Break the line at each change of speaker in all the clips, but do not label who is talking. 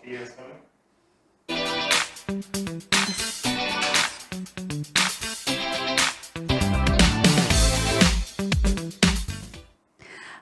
Criação.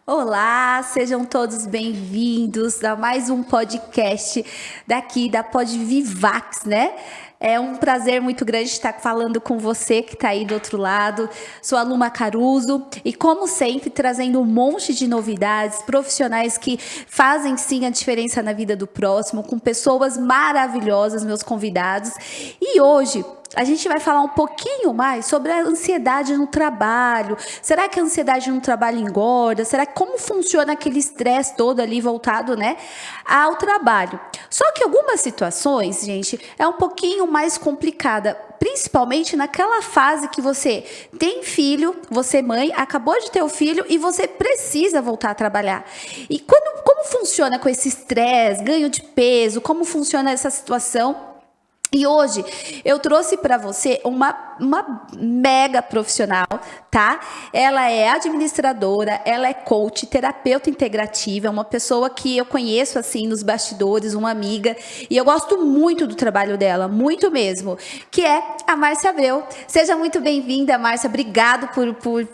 Olá, sejam todos bem-vindos a mais um podcast daqui da Podvivax, né? É um prazer muito grande estar falando com você que está aí do outro lado. Sou a Luma Caruso e, como sempre, trazendo um monte de novidades, profissionais que fazem sim a diferença na vida do próximo, com pessoas maravilhosas, meus convidados. E hoje a gente vai falar um pouquinho mais sobre a ansiedade no trabalho. Será que a ansiedade no trabalho engorda? Será que como funciona aquele estresse todo ali voltado, né, ao trabalho? Só que algumas situações, gente, é um pouquinho mais complicada, principalmente naquela fase que você tem filho, você mãe, acabou de ter o filho e você precisa voltar a trabalhar. E como funciona com esse estresse, ganho de peso, como funciona essa situação? E hoje eu trouxe para você uma mega profissional, tá? Ela é administradora, ela é coach, terapeuta integrativa, é uma pessoa que eu conheço assim nos bastidores, uma amiga, e eu gosto muito do trabalho dela, muito mesmo, que é a Márcia Abreu. Seja muito bem-vinda, Márcia. Obrigado por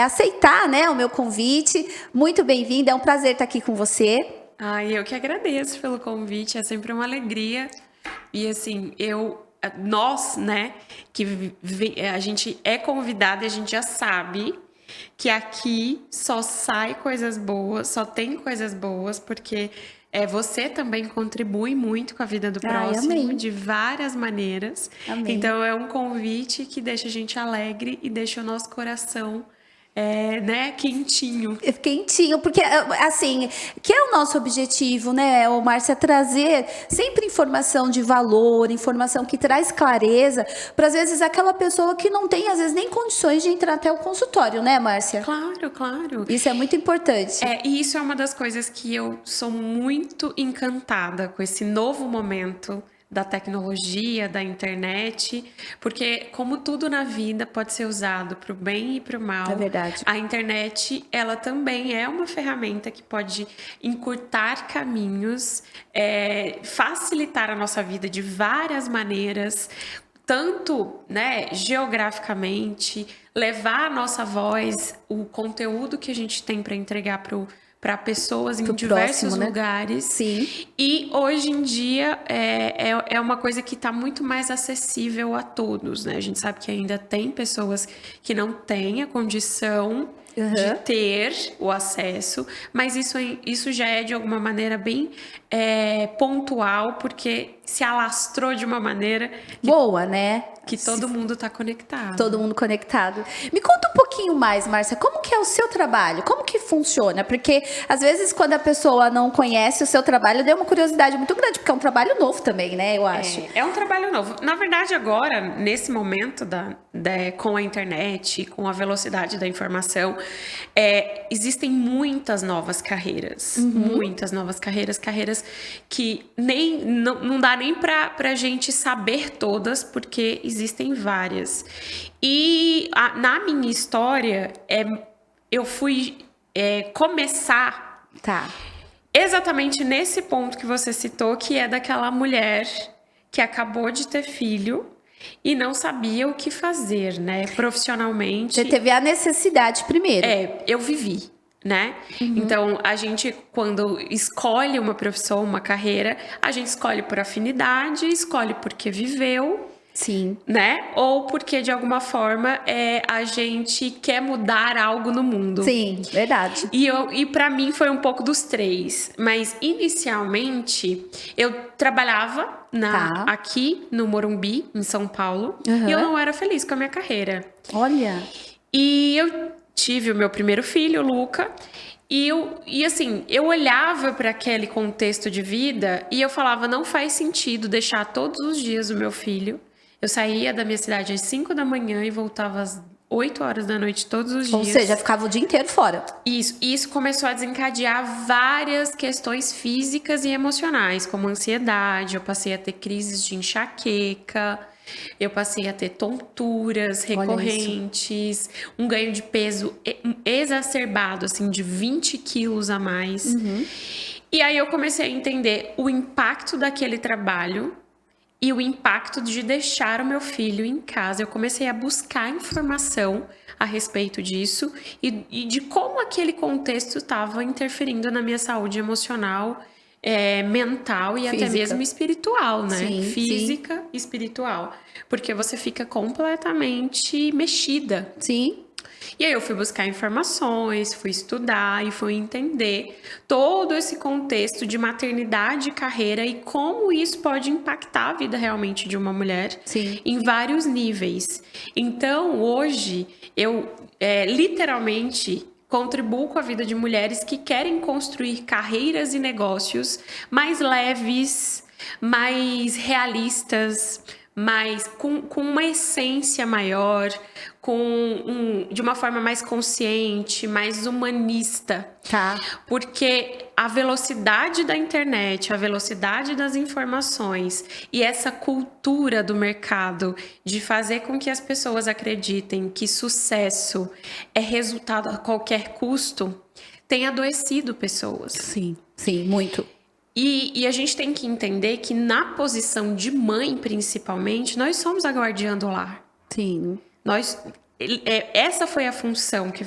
aceitar, né, o meu convite. Muito bem-vinda, é um prazer estar aqui com você.
Ai, eu que agradeço pelo convite, é sempre uma alegria. E assim, nós, né, a gente é convidada e a gente já sabe que aqui só sai coisas boas, só tem coisas boas, porque você também contribui muito com a vida do próximo,
amém.
de várias maneiras.
Amém.
Então é um convite que deixa a gente alegre e deixa o nosso coração né, quentinho.
Quentinho, porque assim, que é o nosso objetivo, né, Márcia, trazer sempre informação de valor, informação que traz clareza para às vezes aquela pessoa que não tem às vezes nem condições de entrar até o consultório, né, Márcia?
Claro, claro.
Isso é muito importante.
E isso é uma das coisas que eu sou muito encantada com esse novo momento da tecnologia, da internet, porque como tudo na vida pode ser usado para o bem e para o mal,
é verdade.
A internet, ela também é uma ferramenta que pode encurtar caminhos, facilitar a nossa vida de várias maneiras, tanto, né, geograficamente, levar a nossa voz, o conteúdo que a gente tem para entregar para pessoas em diversos lugares.
Sim.
E hoje em dia é uma coisa que está muito mais acessível a todos, né? A gente sabe que ainda tem pessoas que não têm a condição de ter o acesso, mas isso já é de alguma maneira bem pontual, porque se alastrou de uma maneira
boa, né?
Que todo mundo está conectado.
Todo mundo conectado. Me conta um pouquinho mais, Márcia, como que é o seu trabalho? Como que funciona? Porque, às vezes, quando a pessoa não conhece o seu trabalho, deu uma curiosidade muito grande, porque é um trabalho novo também, né, eu acho.
É um trabalho novo. Na verdade, agora, nesse momento com a internet, com a velocidade da informação, existem muitas novas carreiras. Muitas novas carreiras que não dá nem pra gente saber todas, porque existem várias. E na minha história, eu fui começar exatamente nesse ponto que você citou, que é daquela mulher que acabou de ter filho e não sabia o que fazer, né, profissionalmente.
Você teve a necessidade primeiro.
Eu vivi, né? Então, a gente, quando escolhe uma profissão, uma carreira, a gente escolhe por afinidade, escolhe porque viveu.
Sim.
Né? Ou porque, de alguma forma, a gente quer mudar algo no mundo.
Sim, verdade.
E para mim foi um pouco dos três. Mas, inicialmente, eu trabalhava aqui no Morumbi, em São Paulo. E eu não era feliz com a minha carreira.
Olha.
E eu tive o meu primeiro filho, o Luca. E assim, eu olhava para aquele contexto de vida e eu falava, não faz sentido deixar todos os dias o meu filho. Eu saía da minha cidade às 5 da manhã e voltava às 8 horas da noite todos os dias.
Ou seja, ficava o dia inteiro fora.
Isso começou a desencadear várias questões físicas e emocionais, como ansiedade, eu passei a ter crises de enxaqueca, eu passei a ter tonturas recorrentes, um ganho de peso exacerbado, assim, de 20 quilos a mais. E aí eu comecei a entender o impacto daquele trabalho e o impacto de deixar o meu filho em casa. Eu comecei a buscar informação a respeito disso e de como aquele contexto estava interferindo na minha saúde emocional, mental e até mesmo espiritual, né?
Sim,
Física e espiritual. Porque você fica completamente mexida.
Sim.
E aí eu fui buscar informações, fui estudar e fui entender todo esse contexto de maternidade e carreira e como isso pode impactar a vida realmente de uma mulher.
Sim.
Em vários níveis. Então, hoje, eu literalmente contribuo com a vida de mulheres que querem construir carreiras e negócios mais leves, mais realistas, mas com uma essência maior, de uma forma mais consciente, mais humanista.
Tá.
Porque a velocidade da internet, a velocidade das informações e essa cultura do mercado de fazer com que as pessoas acreditem que sucesso é resultado a qualquer custo, tem adoecido pessoas.
Sim, sim, muito.
E a gente tem que entender que na posição de mãe, principalmente, nós somos a guardiã do lar.
Sim.
Essa foi a função que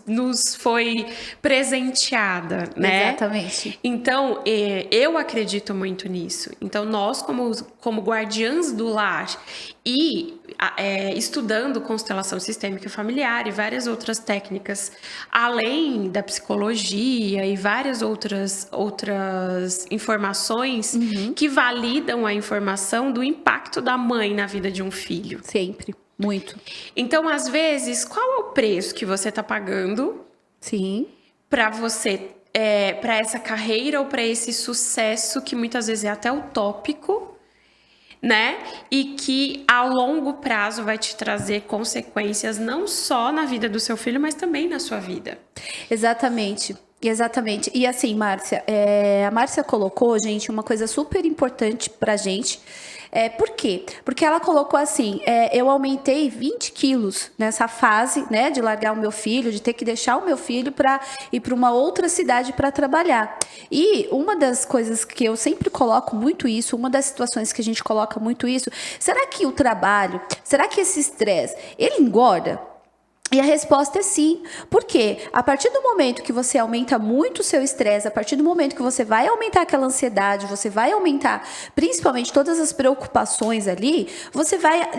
nos foi presenteada, né?
Exatamente.
Então, eu acredito muito nisso. Então, nós, como guardiãs do lar e estudando constelação sistêmica familiar e várias outras técnicas, além da psicologia e várias outras informações que validam a informação do impacto da mãe na vida de um filho.
Sempre. Muito.
Então, às vezes, qual é o preço que você está pagando?
Sim.
Para você, para essa carreira ou para esse sucesso que muitas vezes é até utópico, né? E que a longo prazo vai te trazer consequências não só na vida do seu filho, mas também na sua vida.
Exatamente. Exatamente. E assim, Márcia, a Márcia colocou, gente, uma coisa super importante pra gente. Por quê? Porque ela colocou assim, eu aumentei 20 quilos nessa fase, né, de largar o meu filho, de ter que deixar o meu filho para ir para uma outra cidade para trabalhar. E uma das coisas que eu sempre coloco muito isso, uma das situações que a gente coloca muito isso, será que o trabalho, será que esse estresse, ele engorda? E a resposta é sim. Por quê? A partir do momento que você aumenta muito o seu estresse, a partir do momento que você vai aumentar aquela ansiedade, você vai aumentar principalmente todas as preocupações ali, você vai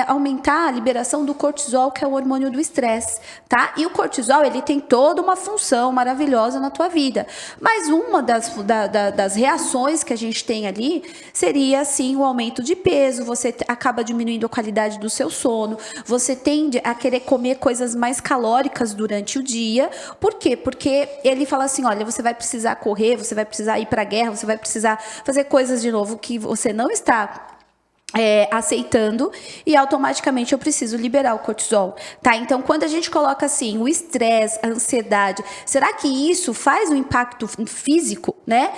aumentar a liberação do cortisol, que é o hormônio do estresse, tá? E o cortisol, ele tem toda uma função maravilhosa na tua vida. Mas uma das reações que a gente tem ali seria, assim, o aumento de peso, você acaba diminuindo a qualidade do seu sono, você tende a querer comer coisas mais calóricas durante o dia. Por quê? Porque ele fala assim, olha, você vai precisar correr, você vai precisar ir para a guerra, você vai precisar fazer coisas de novo que você não está aceitando, e automaticamente eu preciso liberar o cortisol, tá? Então, quando a gente coloca assim, o estresse, a ansiedade, será que isso faz um impacto físico, né?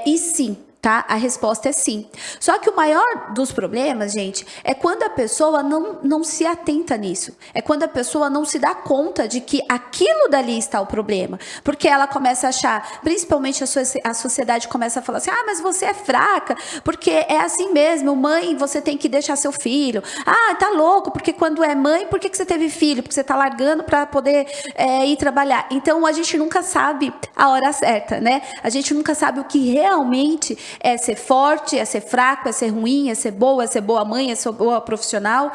E sim, tá? A resposta é sim. Só que o maior dos problemas, gente, é quando a pessoa não se atenta nisso. É quando a pessoa não se dá conta de que aquilo dali está o problema. Porque ela começa a achar, principalmente a sociedade começa a falar assim, mas você é fraca, porque é assim mesmo, mãe, você tem que deixar seu filho. Tá louco, porque quando é mãe, por que você teve filho? Porque você tá largando para poder ir trabalhar. Então, a gente nunca sabe a hora certa, né? A gente nunca sabe o que realmente é ser forte, é ser fraco, é ser ruim, é ser boa mãe, é ser boa profissional.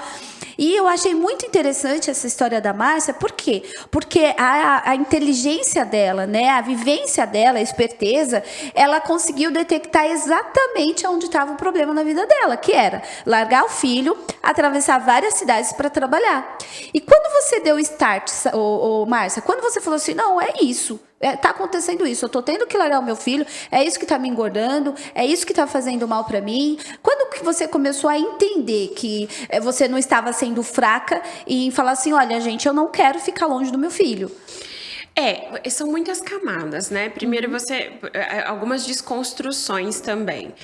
E eu achei muito interessante essa história da Márcia, por quê? Porque a inteligência dela, né, a vivência dela, a esperteza, ela conseguiu detectar exatamente onde estava o problema na vida dela, que era largar o filho, atravessar várias cidades para trabalhar. E quando você deu o start, Márcia, quando você falou assim, não, é isso, tá acontecendo isso, eu tô tendo que largar o meu filho, é isso que tá me engordando, é isso que tá fazendo mal para mim. Quando que você começou a entender que você não estava sendo fraca e falar assim, olha, gente, eu não quero ficar longe do meu filho?
São muitas camadas, né? Primeiro algumas desconstruções também.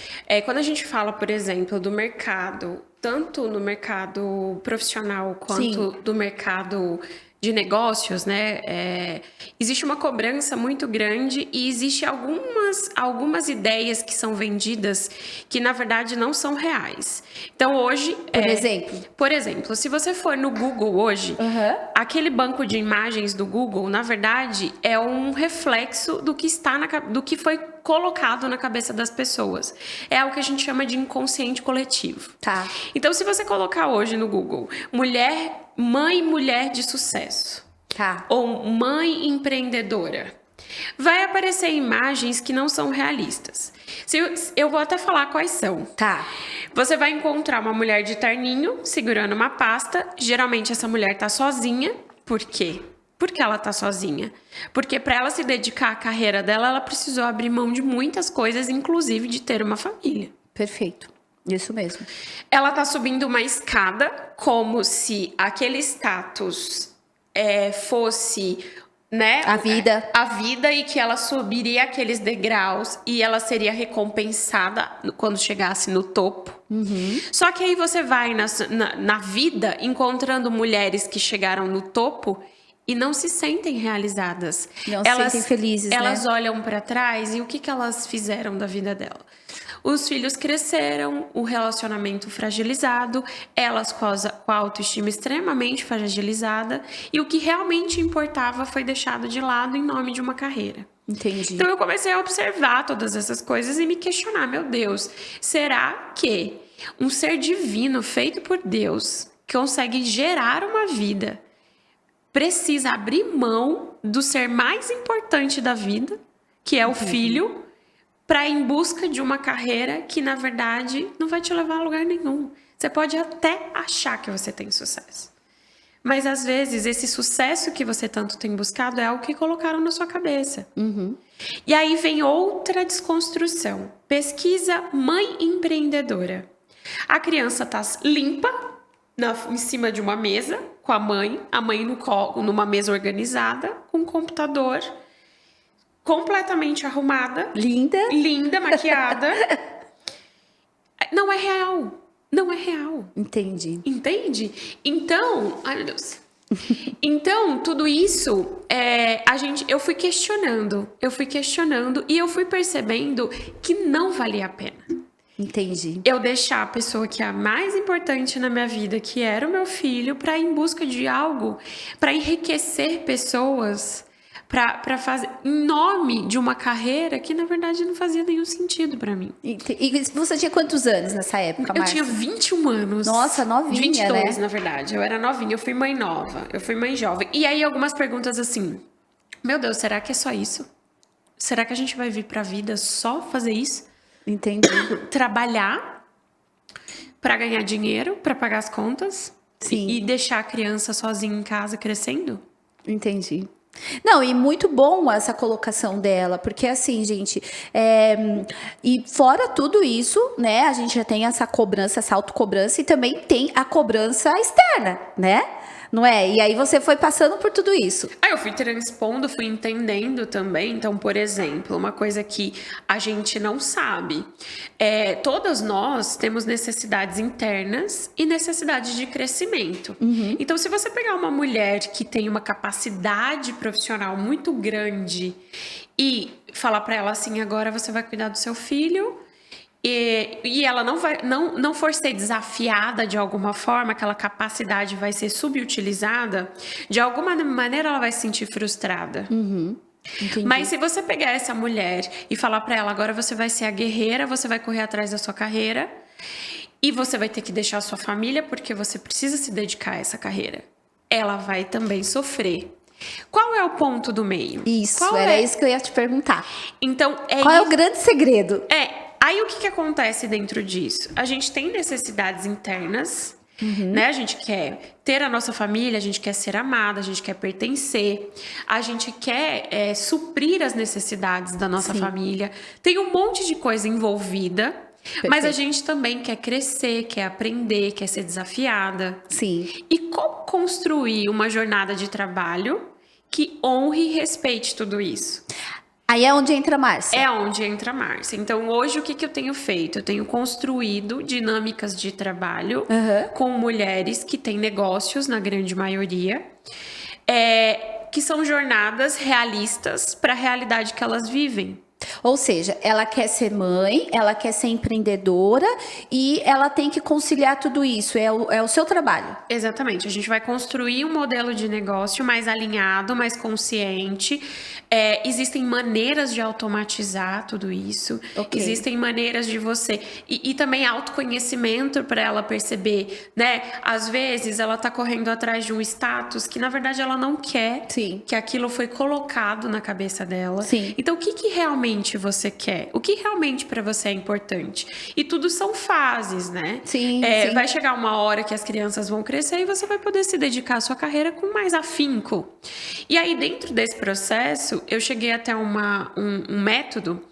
Quando a gente fala, por exemplo, do mercado, tanto no mercado profissional quanto do mercado de negócios, né? Existe uma cobrança muito grande e existe algumas ideias que são vendidas que, na verdade, não são reais. Então, hoje... Por exemplo, se você for no Google hoje, aquele banco de imagens do Google, na verdade, é um reflexo do que do que foi colocado na cabeça das pessoas. É algo que a gente chama de inconsciente coletivo.
Tá.
Então, se você colocar hoje no Google, mãe e mulher de sucesso,
tá,
ou mãe empreendedora, vai aparecer imagens que não são realistas. Eu vou até falar quais são.
Tá.
Você vai encontrar uma mulher de terninho segurando uma pasta. Geralmente essa mulher tá sozinha. Por quê? Por que ela tá sozinha? Porque para ela se dedicar à carreira dela, ela precisou abrir mão de muitas coisas, inclusive de ter uma família.
Perfeito. Isso mesmo.
Ela tá subindo uma escada como se aquele status fosse, né,
a
vida, e que ela subiria aqueles degraus e ela seria recompensada quando chegasse no topo. Só que aí você vai na vida encontrando mulheres que chegaram no topo e não se sentem realizadas.
Não se sentem felizes,
Elas olham para trás e o que elas fizeram da vida dela? Os filhos cresceram, o relacionamento fragilizado, elas com a autoestima extremamente fragilizada, e o que realmente importava foi deixado de lado em nome de uma carreira.
Entendi.
Então eu comecei a observar todas essas coisas e me questionar, meu Deus, será que um ser divino feito por Deus consegue gerar uma vida precisa abrir mão do ser mais importante da vida, que é o filho, para ir em busca de uma carreira que, na verdade, não vai te levar a lugar nenhum. Você pode até achar que você tem sucesso. Mas, às vezes, esse sucesso que você tanto tem buscado é algo que colocaram na sua cabeça. E aí vem outra desconstrução. Pesquisa mãe empreendedora. A criança está limpa, em cima de uma mesa, com a mãe numa mesa organizada, com um computador, completamente arrumada. Linda, maquiada. Não é real. Não é real.
Entendi.
Entende? Então, ai meu Deus. Então, tudo isso, eu fui questionando e eu fui percebendo que não valia a pena.
Entendi.
Eu deixar a pessoa que é a mais importante na minha vida, que era o meu filho, para ir em busca de algo, para enriquecer pessoas, para fazer em nome de uma carreira que na verdade não fazia nenhum sentido para mim.
E você tinha quantos anos nessa época, Márcia?
Eu tinha 21 anos.
Nossa, novinha,
22,
né?
na verdade. Eu era novinha, eu fui mãe nova, eu fui mãe jovem. E aí algumas perguntas assim: meu Deus, será que é só isso? Será que a gente vai vir pra vida só fazer isso?
Entendi.
Trabalhar para ganhar dinheiro, para pagar as contas?
Sim.
E deixar a criança sozinha em casa crescendo?
Entendi. Não, e muito bom essa colocação dela, porque assim, gente, e fora tudo isso, né, a gente já tem essa cobrança, essa autocobrança, e também tem a cobrança externa, né? Não é? E aí você foi passando por tudo isso.
Aí eu fui transpondo, fui entendendo também. Então, por exemplo, uma coisa que a gente não sabe. Todas nós temos necessidades internas e necessidades de crescimento. Então, se você pegar uma mulher que tem uma capacidade profissional muito grande e falar para ela assim, agora você vai cuidar do seu filho... E ela não for ser desafiada de alguma forma, aquela capacidade vai ser subutilizada, de alguma maneira ela vai se sentir frustrada. Mas se você pegar essa mulher e falar pra ela, agora você vai ser a guerreira, você vai correr atrás da sua carreira e você vai ter que deixar a sua família porque você precisa se dedicar a essa carreira, ela vai também sofrer. Qual é o ponto do meio?
Isso, era isso que eu ia te perguntar.
Então,
qual é o grande segredo?
Aí o que acontece dentro disso? A gente tem necessidades internas, né? A gente quer ter a nossa família, a gente quer ser amada, a gente quer pertencer, a gente quer suprir as necessidades da nossa família. Tem um monte de coisa envolvida, mas a gente também quer crescer, quer aprender, quer ser desafiada.
Sim.
E como construir uma jornada de trabalho que honre e respeite tudo isso?
Aí é onde entra a Márcia.
É onde entra a Márcia. Então, hoje, o que eu tenho feito? Eu tenho construído dinâmicas de trabalho com mulheres que têm negócios, na grande maioria. que são jornadas realistas para a realidade que elas vivem.
Ou seja, ela quer ser mãe, ela quer ser empreendedora e ela tem que conciliar tudo isso. É o seu trabalho.
Exatamente. A gente vai construir um modelo de negócio mais alinhado, mais consciente. Existem maneiras de automatizar tudo isso.
Ok.
Existem maneiras de você... E também autoconhecimento para ela perceber, né? Às vezes, ela tá correndo atrás de um status que, na verdade, ela não quer.
Sim.
Que aquilo foi colocado na cabeça dela.
Sim.
Então, o que realmente você quer? O que realmente para você é importante? E tudo são fases, né?
Sim, sim.
Vai chegar uma hora que as crianças vão crescer e você vai poder se dedicar à sua carreira com mais afinco. E aí, dentro desse processo, eu cheguei até um método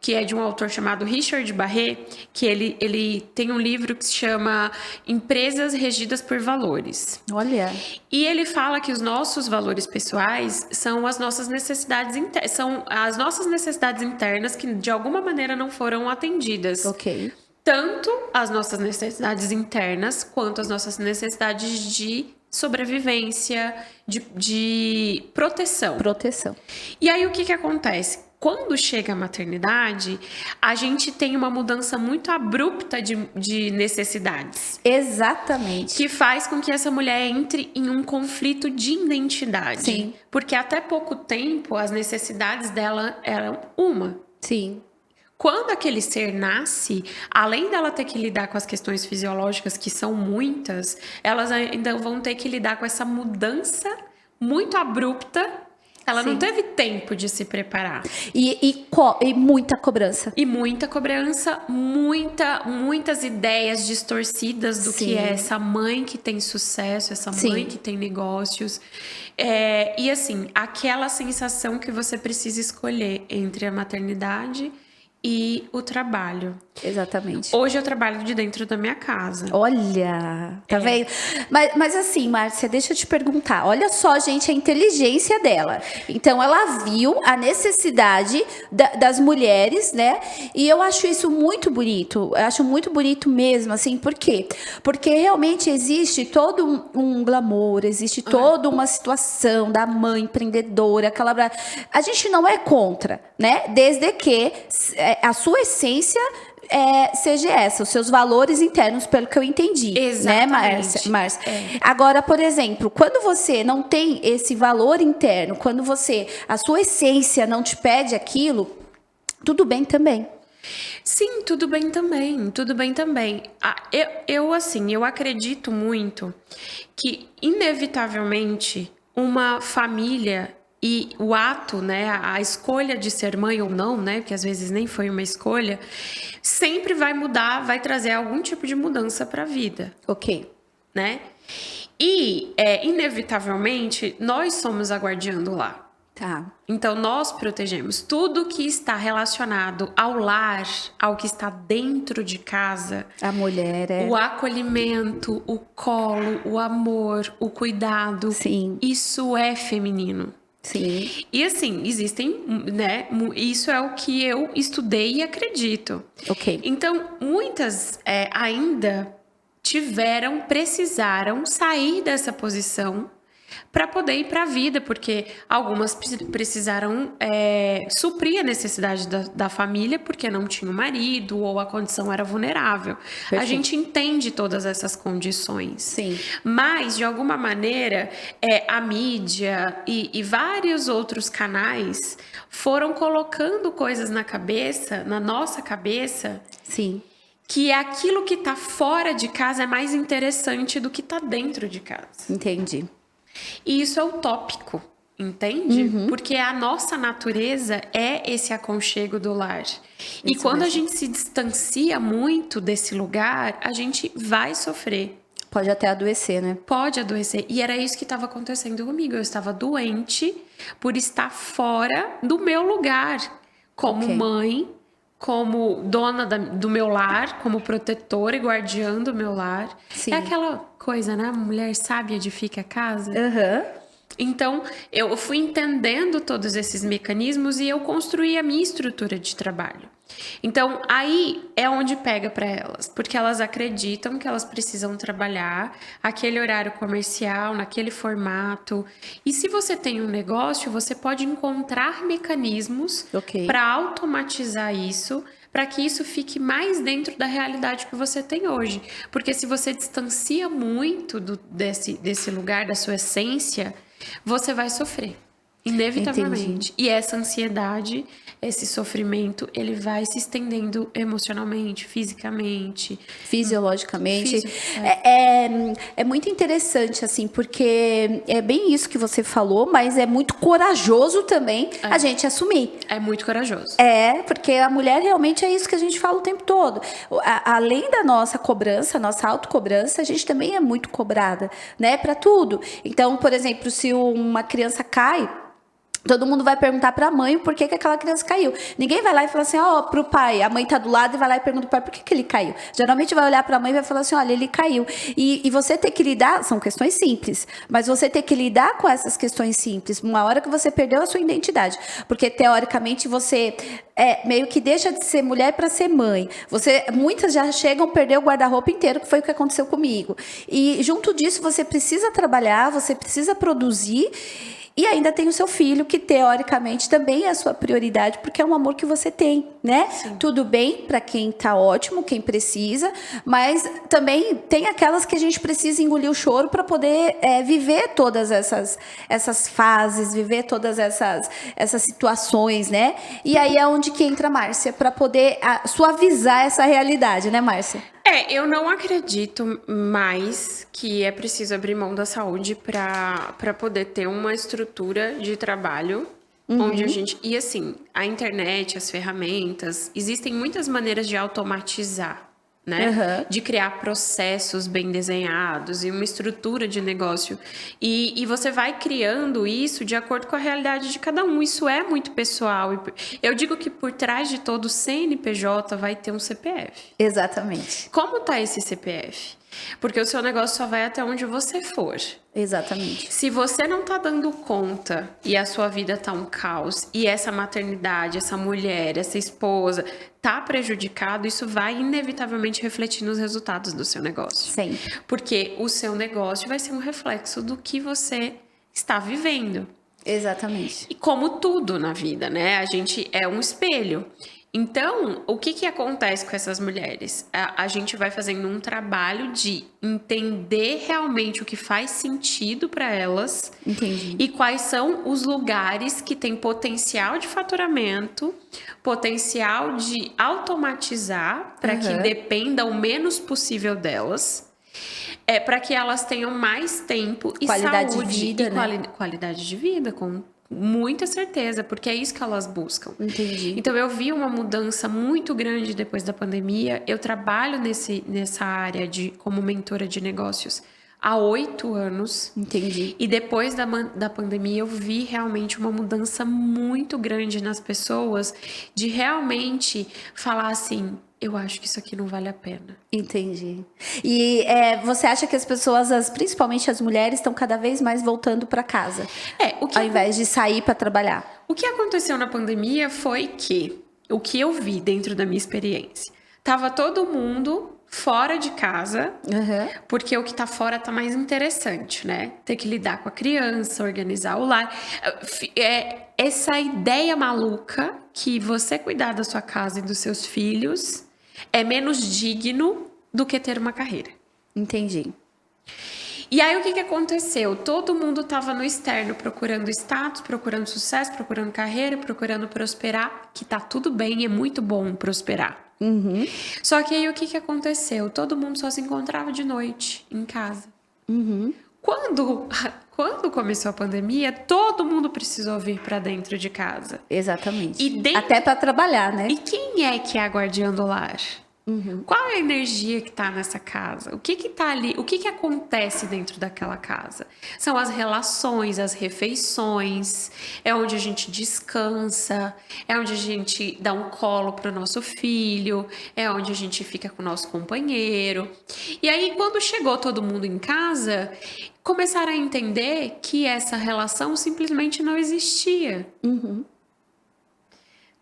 que é de um autor chamado Richard Barret, que ele tem um livro que se chama Empresas Regidas por Valores.
Olha.
E ele fala que os nossos valores pessoais são as nossas necessidades internas que de alguma maneira não foram atendidas.
Ok.
Tanto as nossas necessidades internas quanto as nossas necessidades de sobrevivência, de proteção.
Proteção.
E aí o que acontece? Quando chega a maternidade, a gente tem uma mudança muito abrupta de necessidades.
Exatamente.
Que faz com que essa mulher entre em um conflito de identidade.
Sim.
Porque até pouco tempo, as necessidades dela eram uma.
Sim.
Quando aquele ser nasce, além dela ter que lidar com as questões fisiológicas, que são muitas, elas ainda vão ter que lidar com essa mudança muito abrupta. Ela
Sim.
não teve tempo de se preparar.
E muita cobrança.
E muita cobrança, muitas ideias distorcidas do
Sim.
que é essa mãe que tem sucesso, essa mãe
Sim.
que tem negócios. E assim, aquela sensação que você precisa escolher entre a maternidade e o trabalho.
Exatamente.
Hoje eu trabalho de dentro da minha casa.
Olha, tá vendo? Mas assim, Márcia, deixa eu te perguntar. Olha só, gente, a inteligência dela. Então, ela viu a necessidade das mulheres, né? E eu acho isso muito bonito. Eu acho muito bonito mesmo, assim. Por quê? Porque realmente existe todo um glamour, existe toda uma situação da mãe empreendedora, aquela... A gente não é contra, né? Desde que a sua essência... seja essa, os seus valores internos, pelo que eu entendi.
Exatamente.
Né, Márcia? Agora, por exemplo, quando você não tem esse valor interno, quando a sua essência não te pede aquilo, tudo bem também.
Sim, tudo bem também, tudo bem também. Eu acredito muito que, inevitavelmente, uma família... E o ato, né, a escolha de ser mãe ou não, né, porque às vezes nem foi uma escolha, sempre vai mudar, vai trazer algum tipo de mudança para a vida.
Ok.
Né? E, inevitavelmente, nós somos a guardiã do lar.
Tá.
Então, nós protegemos tudo que está relacionado ao lar, ao que está dentro de casa.
A mulher
O acolhimento, o colo, o amor, o cuidado.
Sim.
Isso é feminino.
Sim.
E assim, existem, né? Isso é o que eu estudei e acredito.
Ok.
Então, muitas ainda precisaram sair dessa posição para poder ir para a vida, porque algumas precisaram suprir a necessidade da família porque não tinha um marido ou a condição era vulnerável.
Perfeito.
A gente entende todas essas condições.
Sim.
Mas, de alguma maneira, a mídia e vários outros canais foram colocando coisas na nossa cabeça.
Sim.
Que aquilo que está fora de casa é mais interessante do que está dentro de casa.
Entendi.
E isso é utópico, entende?
Uhum.
Porque a nossa natureza é esse aconchego do lar. E quando a gente se distancia muito desse lugar, a gente vai sofrer.
Pode até adoecer, né?
Pode adoecer. E era isso que estava acontecendo comigo. Eu estava doente por estar fora do meu lugar. Como mãe, como dona do meu lar, como protetora e guardiã do meu lar.
Sim.
É aquela coisa, né? Mulher sábia edifica a casa.
Aham.
Então, eu fui entendendo todos esses mecanismos e eu construí a minha estrutura de trabalho. Então, aí é onde pega para elas, porque elas acreditam que elas precisam trabalhar aquele horário comercial, naquele formato. E se você tem um negócio, você pode encontrar mecanismos
Ok.
para automatizar isso, para que isso fique mais dentro da realidade que você tem hoje. Porque se você distancia muito desse lugar, da sua essência, você vai sofrer. Inevitavelmente.
Entendi.
E essa ansiedade, esse sofrimento, ele vai se estendendo emocionalmente, fisicamente.
Fisiologicamente.
Fisi-
É muito interessante, assim, porque é bem isso que você falou, mas é muito corajoso também a gente assumir.
É muito corajoso.
Porque a mulher realmente é isso que a gente fala o tempo todo. Além da nossa cobrança, nossa autocobrança, a gente também é muito cobrada, né, para tudo. Então, por exemplo, se uma criança cai, todo mundo vai perguntar para a mãe por que aquela criança caiu. Ninguém vai lá e fala assim, pro pai. A mãe tá do lado e vai lá e pergunta pro pai por que ele caiu. Geralmente vai olhar para a mãe e vai falar assim, olha, ele caiu. E você ter que lidar, são questões simples, mas você ter que lidar com essas questões simples, uma hora que você perdeu a sua identidade. Porque, teoricamente, você meio que deixa de ser mulher para ser mãe. Muitas já chegam a perder o guarda-roupa inteiro, que foi o que aconteceu comigo. E, junto disso, você precisa trabalhar, você precisa produzir. E ainda tem o seu filho, que teoricamente também é a sua prioridade, porque é um amor que você tem, né?
Sim.
Tudo bem para quem tá ótimo, quem precisa, mas também tem aquelas que a gente precisa engolir o choro para poder viver todas essas fases, viver todas essas situações, né? E aí é onde que entra a Márcia, para poder suavizar essa realidade, né, Márcia?
Eu não acredito mais que é preciso abrir mão da saúde para poder ter uma estrutura de trabalho onde a gente... E assim, a internet, as ferramentas, existem muitas maneiras de automatizar, né? De criar processos bem desenhados e uma estrutura de negócio. E você vai criando isso de acordo com a realidade de cada um. Isso é muito pessoal. Eu digo que por trás de todo CNPJ vai ter um CPF.
Exatamente.
Como tá esse CPF? Porque o seu negócio só vai até onde você for.
Exatamente.
Se você não tá dando conta e a sua vida tá um caos e essa maternidade, essa mulher, essa esposa tá prejudicado, isso vai inevitavelmente refletir nos resultados do seu negócio.
Sim.
Porque o seu negócio vai ser um reflexo do que você está vivendo.
Exatamente.
E como tudo na vida, né? A gente é um espelho. Então, o que acontece com essas mulheres? A gente vai fazendo um trabalho de entender realmente o que faz sentido para elas.
Entendi.
E quais são os lugares que têm potencial de faturamento, potencial de automatizar para que dependa o menos possível delas. Para que elas tenham mais tempo e
qualidade
saúde
de vida,
e
né?
qualidade de vida, com muita certeza, porque é isso que elas buscam.
Entendi.
Então, eu vi uma mudança muito grande depois da pandemia. Eu trabalho nessa área como mentora de negócios há 8 anos.
Entendi.
E depois da pandemia, eu vi realmente uma mudança muito grande nas pessoas de realmente falar assim, eu acho que isso aqui não vale a pena.
Entendi. E você acha que as pessoas, principalmente as mulheres, estão cada vez mais voltando para casa? Ao invés de sair para trabalhar?
O que aconteceu na pandemia foi que, o que eu vi dentro da minha experiência, tava todo mundo fora de casa, porque o que tá fora tá mais interessante, né? Ter que lidar com a criança, organizar o lar. Essa ideia maluca que você cuidar da sua casa e dos seus filhos é menos digno do que ter uma carreira.
Entendi.
E aí, o que aconteceu? Todo mundo estava no externo, procurando status, procurando sucesso, procurando carreira, procurando prosperar, que tá tudo bem, é muito bom prosperar. Só que aí, o que aconteceu? Todo mundo só se encontrava de noite, em casa. Quando começou a pandemia, todo mundo precisou vir para dentro de casa.
Exatamente. Até para trabalhar, né?
E quem é que é a guardiã do lar? Qual é a energia que tá nessa casa? O que tá ali? O que acontece dentro daquela casa? São as relações, as refeições, é onde a gente descansa, é onde a gente dá um colo pro nosso filho, é onde a gente fica com o nosso companheiro. E aí, quando chegou todo mundo em casa, começaram a entender que essa relação simplesmente não existia.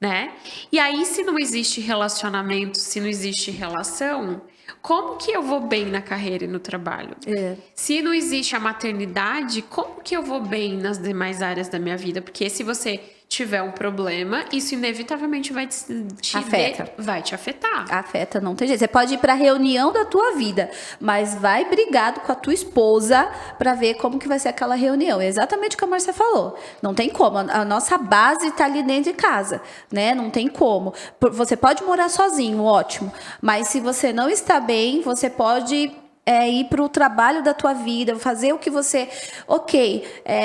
né? E aí, se não existe relacionamento, se não existe relação, como que eu vou bem na carreira e no trabalho? Se não existe a maternidade, como que eu vou bem nas demais áreas da minha vida? Porque se você tiver um problema, isso inevitavelmente vai vai te afetar.
Afeta, não tem jeito. Você pode ir pra reunião da tua vida, mas vai brigado com a tua esposa pra ver como que vai ser aquela reunião. É exatamente o que a Márcia falou. Não tem como. A nossa base tá ali dentro de casa, né? Não tem como. Você pode morar sozinho, ótimo. Mas se você não está bem, você pode ir para o trabalho da tua vida, fazer o que você,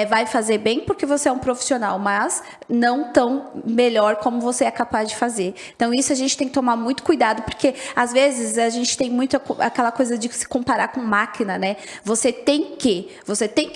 vai fazer bem porque você é um profissional, mas não tão melhor como você é capaz de fazer. Então isso a gente tem que tomar muito cuidado, porque às vezes a gente tem muito aquela coisa de se comparar com máquina, né? Você tem que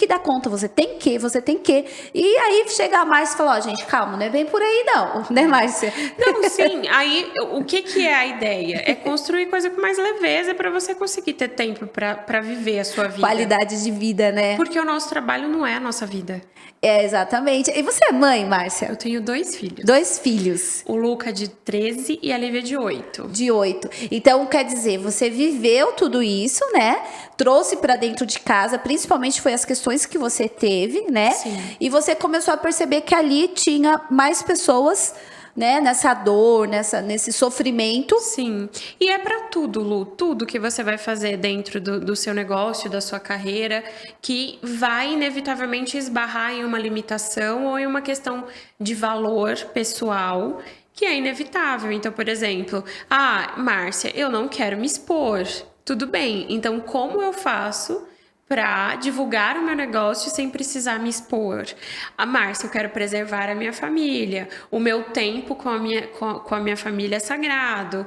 dar conta, você tem que. E aí chega a Márcia e fala, gente, calma, não é bem por aí não, né, Márcia?
Não, sim, aí o que é a ideia? É construir coisa com mais leveza para você conseguir ter tempo para viver a sua vida.
Qualidade de vida, né?
Porque o nosso trabalho não é a nossa vida.
Exatamente. E você é mãe, Márcia?
Eu tenho 2 filhos.
2 filhos.
O Luca de 13 e a Lívia de 8.
De 8. Então, quer dizer, você viveu tudo isso, né? Trouxe pra dentro de casa, principalmente foi as questões que você teve, né?
Sim.
E você começou a perceber que ali tinha mais pessoas, né, nessa dor, nesse sofrimento.
Sim, e é pra tudo, Lu, tudo que você vai fazer dentro do seu negócio, da sua carreira, que vai inevitavelmente esbarrar em uma limitação ou em uma questão de valor pessoal, que é inevitável. Então, por exemplo, Márcia, eu não quero me expor. Tudo bem, então como eu faço para divulgar o meu negócio sem precisar me expor? Márcia, eu quero preservar a minha família, o meu tempo com a minha família é sagrado.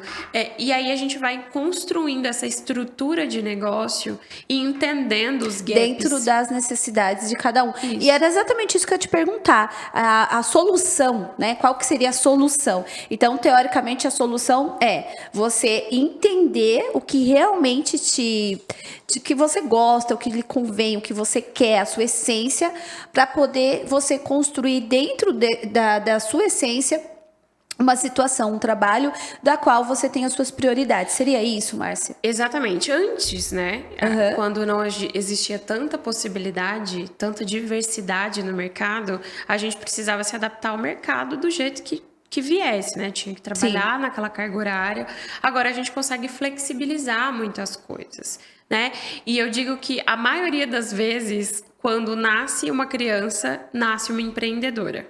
E aí a gente vai construindo essa estrutura de negócio e entendendo os gaps.
Dentro das necessidades de cada um.
Isso.
E era exatamente isso que eu ia te perguntar. A solução, né? Qual que seria a solução? Então, teoricamente, a solução é você entender o que realmente que você gosta, o que lhe convém, o que você quer, a sua essência, para poder você construir dentro da sua essência uma situação, um trabalho da qual você tem as suas prioridades. Seria isso, Márcia?
Exatamente. Antes, né? Quando não existia tanta possibilidade, tanta diversidade no mercado, a gente precisava se adaptar ao mercado do jeito que viesse, né? Tinha que trabalhar naquela carga horária. Agora a gente consegue flexibilizar muitas coisas, né? E eu digo que a maioria das vezes, quando nasce uma criança, nasce uma empreendedora.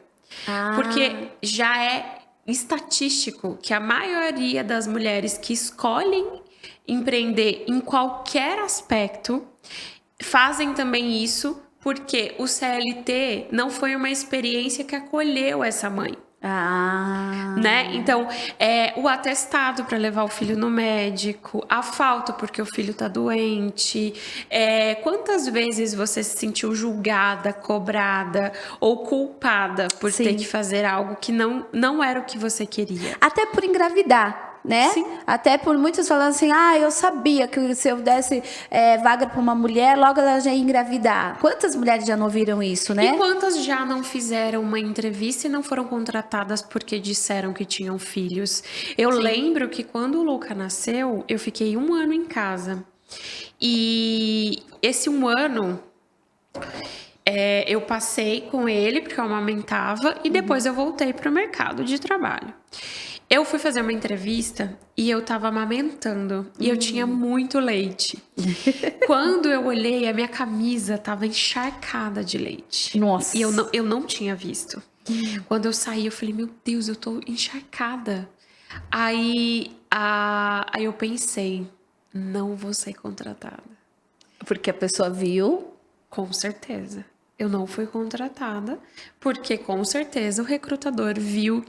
Porque já é estatístico que a maioria das mulheres que escolhem empreender em qualquer aspecto fazem também isso porque o CLT não foi uma experiência que acolheu essa mãe. Né? Então, o atestado para levar o filho no médico, a falta porque o filho tá doente, quantas vezes você se sentiu julgada, cobrada ou culpada por ter que fazer algo que não era o que você queria.
Até por engravidar. Né?
Sim.
Até por muitos falando assim, eu sabia que se eu desse vaga para uma mulher, logo ela já ia engravidar. Quantas mulheres já não ouviram isso, né?
E quantas já não fizeram uma entrevista e não foram contratadas porque disseram que tinham filhos? Eu lembro que quando o Luca nasceu, eu fiquei 1 ano em casa. E esse 1 ano, eu passei com ele, porque eu amamentava, e depois eu voltei para o mercado de trabalho. Eu fui fazer uma entrevista e eu tava amamentando. E eu tinha muito leite. Quando eu olhei, a minha camisa tava encharcada de leite.
Nossa.
E eu não tinha visto. Quando eu saí, eu falei, meu Deus, eu tô encharcada. Aí eu pensei, não vou ser contratada.
Porque a pessoa viu.
Com certeza. Eu não fui contratada, porque com certeza o recrutador viu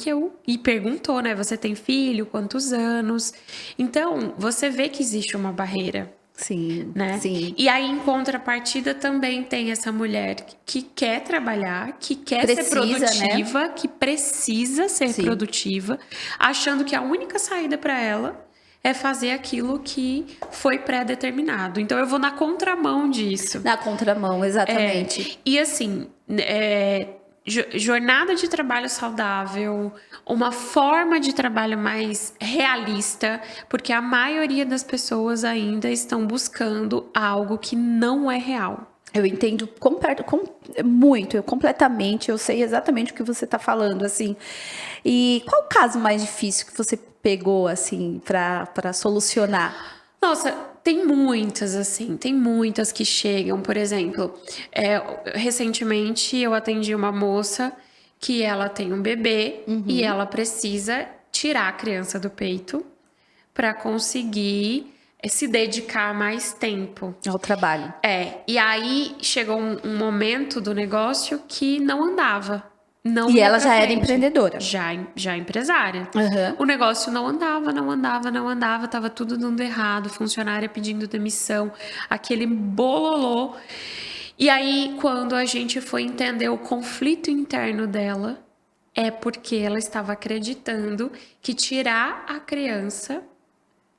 e perguntou, né? Você tem filho? Quantos anos? Então, você vê que existe uma barreira.
Sim,
né?
sim.
E aí, em contrapartida, também tem essa mulher que quer trabalhar, que quer ser produtiva, né? Que precisa ser produtiva, achando que a única saída para ela é fazer aquilo que foi pré-determinado. Então, eu vou na contramão disso.
Na contramão, exatamente.
E assim, jornada de trabalho saudável, uma forma de trabalho mais realista, porque a maioria das pessoas ainda estão buscando algo que não é real.
Eu entendo muito, completamente, eu sei exatamente o que você está falando, assim. E qual o caso mais difícil que você pegou, assim, para solucionar?
Nossa, tem muitas, assim, tem muitas que chegam. Por exemplo, recentemente eu atendi uma moça que ela tem um bebê e ela precisa tirar a criança do peito para conseguir se dedicar mais tempo.
Ao trabalho.
E aí chegou um momento do negócio que não andava. Não
E
ia
ela
pra
já era
frente.
empreendedora.
Já empresária.
Uhum.
O negócio não andava, tava tudo dando errado, funcionária pedindo demissão, aquele bololô. E aí, quando a gente foi entender o conflito interno dela, é porque ela estava acreditando que tirar a criança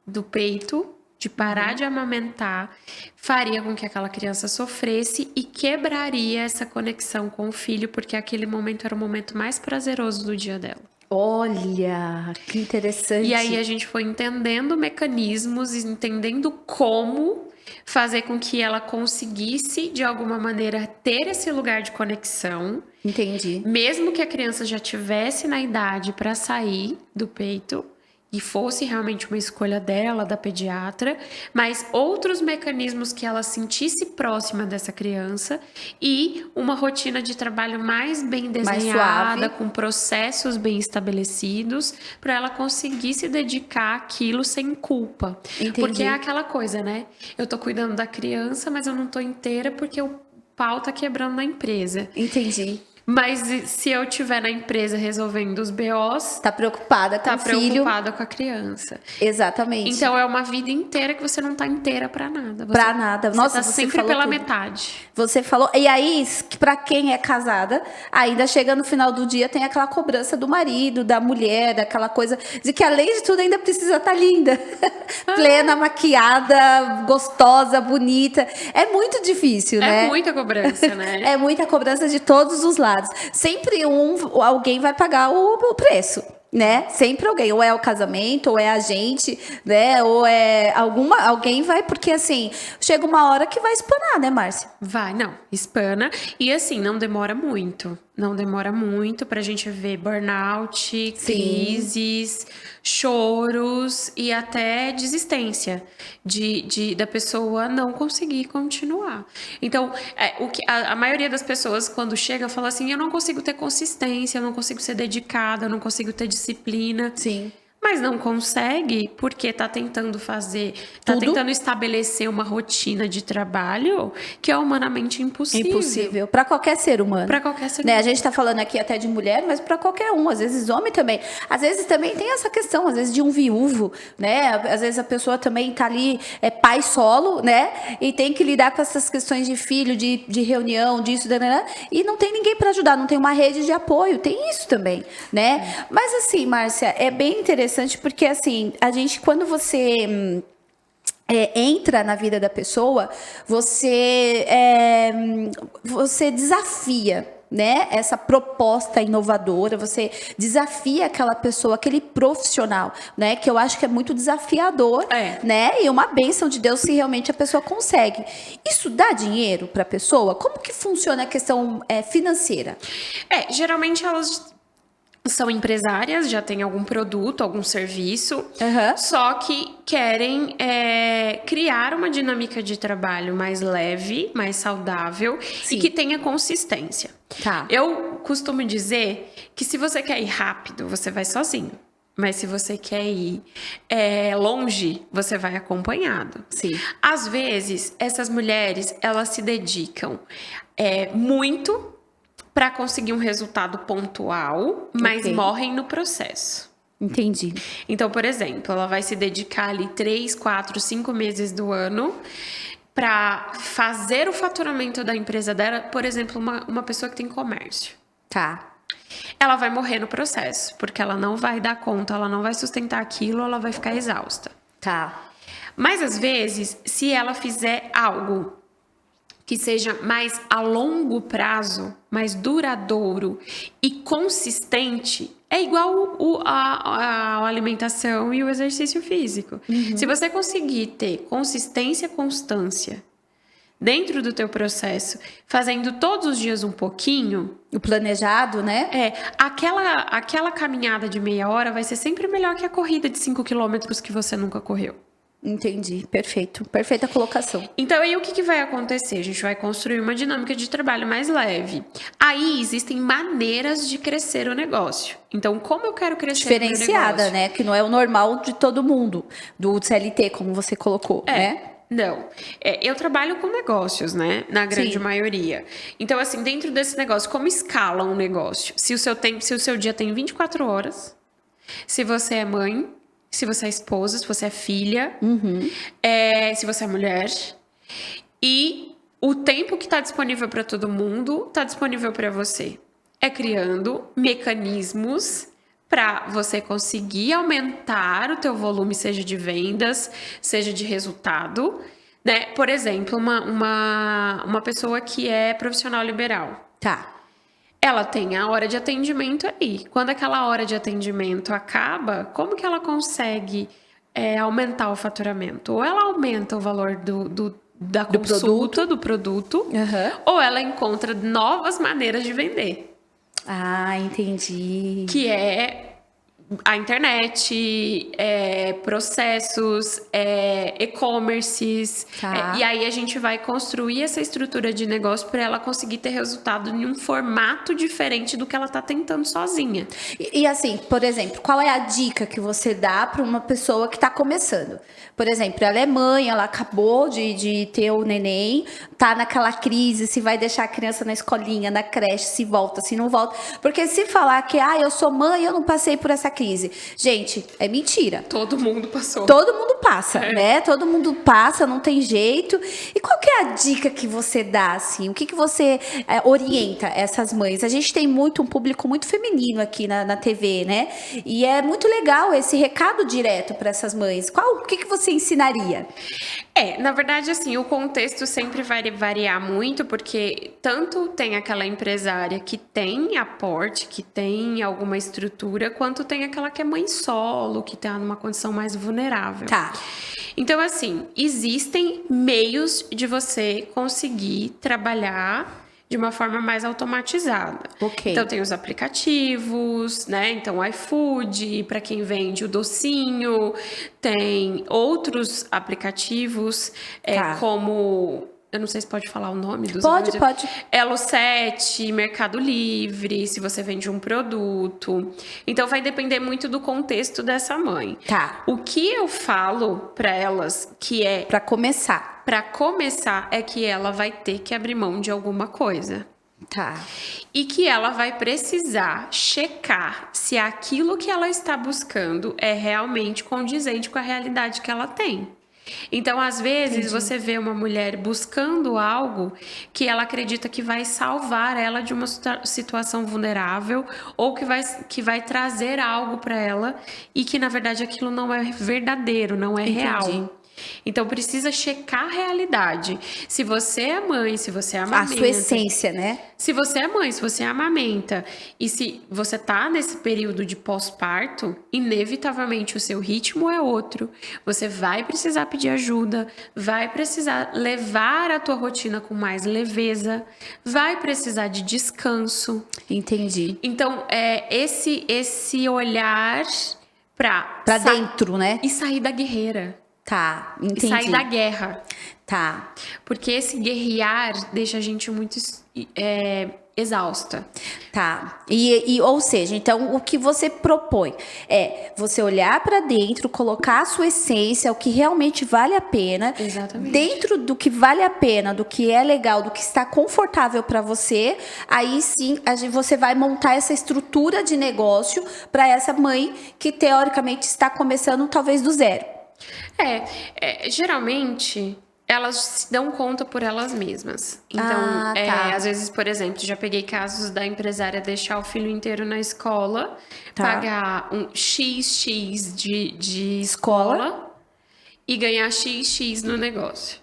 do peito, de parar de amamentar, faria com que aquela criança sofresse e quebraria essa conexão com o filho, porque aquele momento era o momento mais prazeroso do dia dela.
Olha, que interessante.
E aí a gente foi entendendo mecanismos, entendendo como fazer com que ela conseguisse, de alguma maneira, ter esse lugar de conexão.
Entendi.
Mesmo que a criança já tivesse na idade para sair do peito e fosse realmente uma escolha dela, da pediatra, mas outros mecanismos que ela sentisse próxima dessa criança e uma rotina de trabalho mais bem desenhada, com processos bem estabelecidos, para ela conseguir se dedicar àquilo sem culpa.
Entendi.
Porque é aquela coisa, né? Eu tô cuidando da criança, mas eu não tô inteira porque o pau tá quebrando na empresa.
Entendi.
Mas se eu estiver na empresa resolvendo os BOs...
Tá preocupada com o filho.
Tá preocupada com a criança.
Exatamente.
Então, é uma vida inteira que você não tá inteira pra nada.
Pra nada. Nossa,
você tá
você
sempre
falou
pela
tudo.
metade.
Você falou... E aí, pra quem é casada, ainda chega no final do dia, tem aquela cobrança do marido, da mulher, aquela coisa de que, além de tudo, ainda precisa estar linda. Plena, maquiada, gostosa, bonita. É muito difícil, né?
É muita cobrança, né?
É muita cobrança de todos os lados. Sempre alguém vai pagar o preço, né? Sempre alguém, ou é o casamento, ou é a gente, né? Ou é alguém vai, porque assim, chega uma hora que vai espanar, né, Márcia?
Vai, não, espana. E assim, não demora muito. Não demora muito pra gente ver burnout, crises, choros e até desistência da pessoa não conseguir continuar. Então, a maioria das pessoas, quando chega, fala assim: eu não consigo ter consistência, eu não consigo ser dedicada, eu não consigo ter disciplina.
Sim.
Mas não consegue porque tá tentando tentando estabelecer uma rotina de trabalho que é humanamente impossível.
Impossível. Para qualquer ser humano.
Para qualquer ser
né?
humano.
A gente tá falando aqui até de mulher, mas para qualquer um. Às vezes homem também. Às vezes também tem essa questão, às vezes de um viúvo, né? Às vezes a pessoa também tá ali, é pai solo, né? E tem que lidar com essas questões de filho, de reunião, disso, e não tem ninguém para ajudar, não tem uma rede de apoio. Tem isso também, né? Mas assim, Márcia, é bem interessante porque, assim, a gente, quando você entra na vida da pessoa, você desafia, né, essa proposta inovadora, você desafia aquela pessoa, aquele profissional, né, que eu acho que é muito desafiador, né, e uma bênção de Deus se realmente a pessoa consegue. Isso dá dinheiro para a pessoa? Como que funciona a questão financeira?
Geralmente elas são empresárias, já têm algum produto, algum serviço, só que querem criar uma dinâmica de trabalho mais leve, mais saudável e que tenha consistência.
Tá.
Eu costumo dizer que se você quer ir rápido, você vai sozinho. Mas se você quer ir longe, você vai acompanhado.
Sim.
Às vezes, essas mulheres, elas se dedicam muito para conseguir um resultado pontual, mas morrem no processo.
Entendi.
Então, por exemplo, ela vai se dedicar ali 3, 4, 5 meses do ano para fazer o faturamento da empresa dela. Por exemplo, uma pessoa que tem comércio.
Tá.
Ela vai morrer no processo, porque ela não vai dar conta, ela não vai sustentar aquilo, ela vai ficar exausta.
Tá.
Mas, às vezes, se ela fizer algo que seja mais a longo prazo, mais duradouro e consistente, é igual a alimentação e o exercício físico. Se você conseguir ter consistência e constância dentro do teu processo, fazendo todos os dias um pouquinho...
O planejado, né?
Aquela caminhada de meia hora vai ser sempre melhor que a corrida de 5 quilômetros que você nunca correu.
Entendi, perfeito. Perfeita colocação.
Então, aí o que vai acontecer? A gente vai construir uma dinâmica de trabalho mais leve. Aí, existem maneiras de crescer o negócio. Então, como eu quero crescer o meu
Diferenciada,
negócio?
né? Que não é o normal de todo mundo, do CLT, como você colocou, né?
Não. Eu trabalho com negócios, né? Na grande
Sim.
maioria. Então, assim, dentro desse negócio, como escala um negócio? Se o seu dia tem 24 horas, se você é mãe, se você é esposa, se você é filha, se você é mulher. E o tempo que está disponível para todo mundo está disponível para você. É criando mecanismos para você conseguir aumentar o teu volume, seja de vendas, seja de resultado, né? Por exemplo, uma pessoa que é profissional liberal.
Tá.
Ela tem a hora de atendimento aí. Quando aquela hora de atendimento acaba, como que ela consegue aumentar o faturamento? Ou ela aumenta o valor da consulta, do produto, ou ela encontra novas maneiras de vender.
Ah, entendi.
Que é a internet, processos, e-commerces.
Tá.
E aí a gente vai construir essa estrutura de negócio para ela conseguir ter resultado em um formato diferente do que ela está tentando sozinha.
E assim, por exemplo, qual é a dica que você dá para uma pessoa que está começando? Por exemplo, ela é mãe, ela acabou de ter o neném, tá naquela crise, se vai deixar a criança na escolinha, na creche, se volta, se não volta. Porque se falar que, eu sou mãe, eu não passei por essa crise. Gente, é mentira.
Todo mundo passou.
Todo mundo passa, né? Todo mundo passa, não tem jeito. E qual que é a dica que você dá, assim? O que você orienta essas mães? A gente tem um público muito feminino aqui na TV, né? E é muito legal esse recado direto para essas mães. O que você ensinaria?
Na verdade, assim, o contexto sempre vai variar muito, porque tanto tem aquela empresária que tem aporte, que tem alguma estrutura, quanto tem aquela que é mãe solo, que tá numa condição mais vulnerável.
Tá.
Então, assim, existem meios de você conseguir trabalhar de uma forma mais automatizada.
Ok.
Então, tem os aplicativos, né? Então, o iFood, para quem vende o docinho. Tem outros aplicativos,
Tá.
como... Eu não sei se pode falar o nome dos...
Pode.
Elo7, Mercado Livre, se você vende um produto. Então, vai depender muito do contexto dessa mãe.
Tá.
O que eu falo para elas que é...
Para começar.
Para começar, é que ela vai ter que abrir mão de alguma coisa.
Tá.
E que ela vai precisar checar se aquilo que ela está buscando é realmente condizente com a realidade que ela tem. Então, às vezes, você vê uma mulher buscando algo que ela acredita que vai salvar ela de uma situação vulnerável ou que vai trazer algo para ela e que, na verdade, aquilo não é verdadeiro, não é real. Então, precisa checar a realidade. Se você é mãe, se você amamenta...
A sua essência, né?
Se você é mãe, se você amamenta e se você tá nesse período de pós-parto, inevitavelmente o seu ritmo é outro. Você vai precisar pedir ajuda, vai precisar levar a tua rotina com mais leveza, vai precisar de descanso.
Entendi.
Então, esse olhar pra
dentro, né?
E sair da guerreira.
Tá, entendi.
E sair da guerra.
Tá.
Porque esse guerrear deixa a gente muito exausta.
Tá. Ou seja, então o que você propõe é você olhar para dentro, colocar a sua essência, o que realmente vale a pena.
Exatamente.
Dentro do que vale a pena, do que é legal, do que está confortável para você, aí sim você vai montar essa estrutura de negócio para essa mãe que teoricamente está começando talvez do zero.
Geralmente elas se dão conta por elas mesmas. Então,
tá.
às vezes, por exemplo, já peguei casos da empresária deixar o filho inteiro na escola,
Tá.
pagar um XX de escola e ganhar XX no negócio.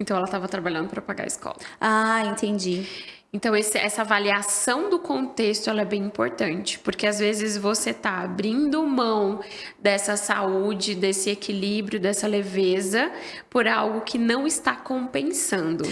Então ela estava trabalhando para pagar a escola.
Ah, entendi.
Então, essa avaliação do contexto, ela é bem importante, porque às vezes você está abrindo mão dessa saúde, desse equilíbrio, dessa leveza, por algo que não está compensando.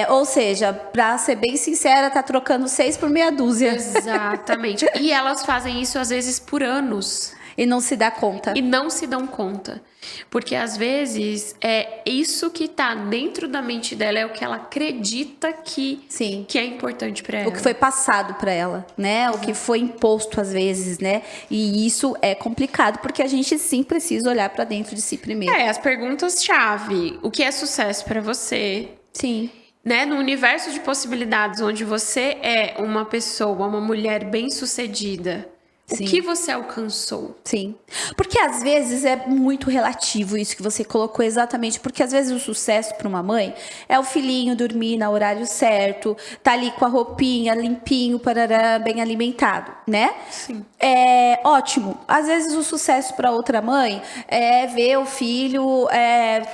Ou seja, pra ser bem sincera, tá trocando 6 por meia dúzia.
Exatamente. E elas fazem isso às vezes por anos.
E não se dá conta.
E não se dão conta. Porque às vezes é isso que tá dentro da mente dela, é o que ela acredita que é importante para ela.
O que foi passado para ela, né? O que foi imposto às vezes, né? E isso é complicado, porque a gente sim precisa olhar para dentro de si primeiro.
As perguntas-chave. O que é sucesso para você?
Sim.
Né? No universo de possibilidades, onde você é uma pessoa, uma mulher bem-sucedida, o que você alcançou?
Sim. Porque às vezes é muito relativo isso que você colocou exatamente. Porque às vezes o sucesso para uma mãe é o filhinho dormir no horário certo, tá ali com a roupinha limpinho, parará, bem alimentado, né?
Sim.
É ótimo. Às vezes o sucesso para outra mãe é ver o filho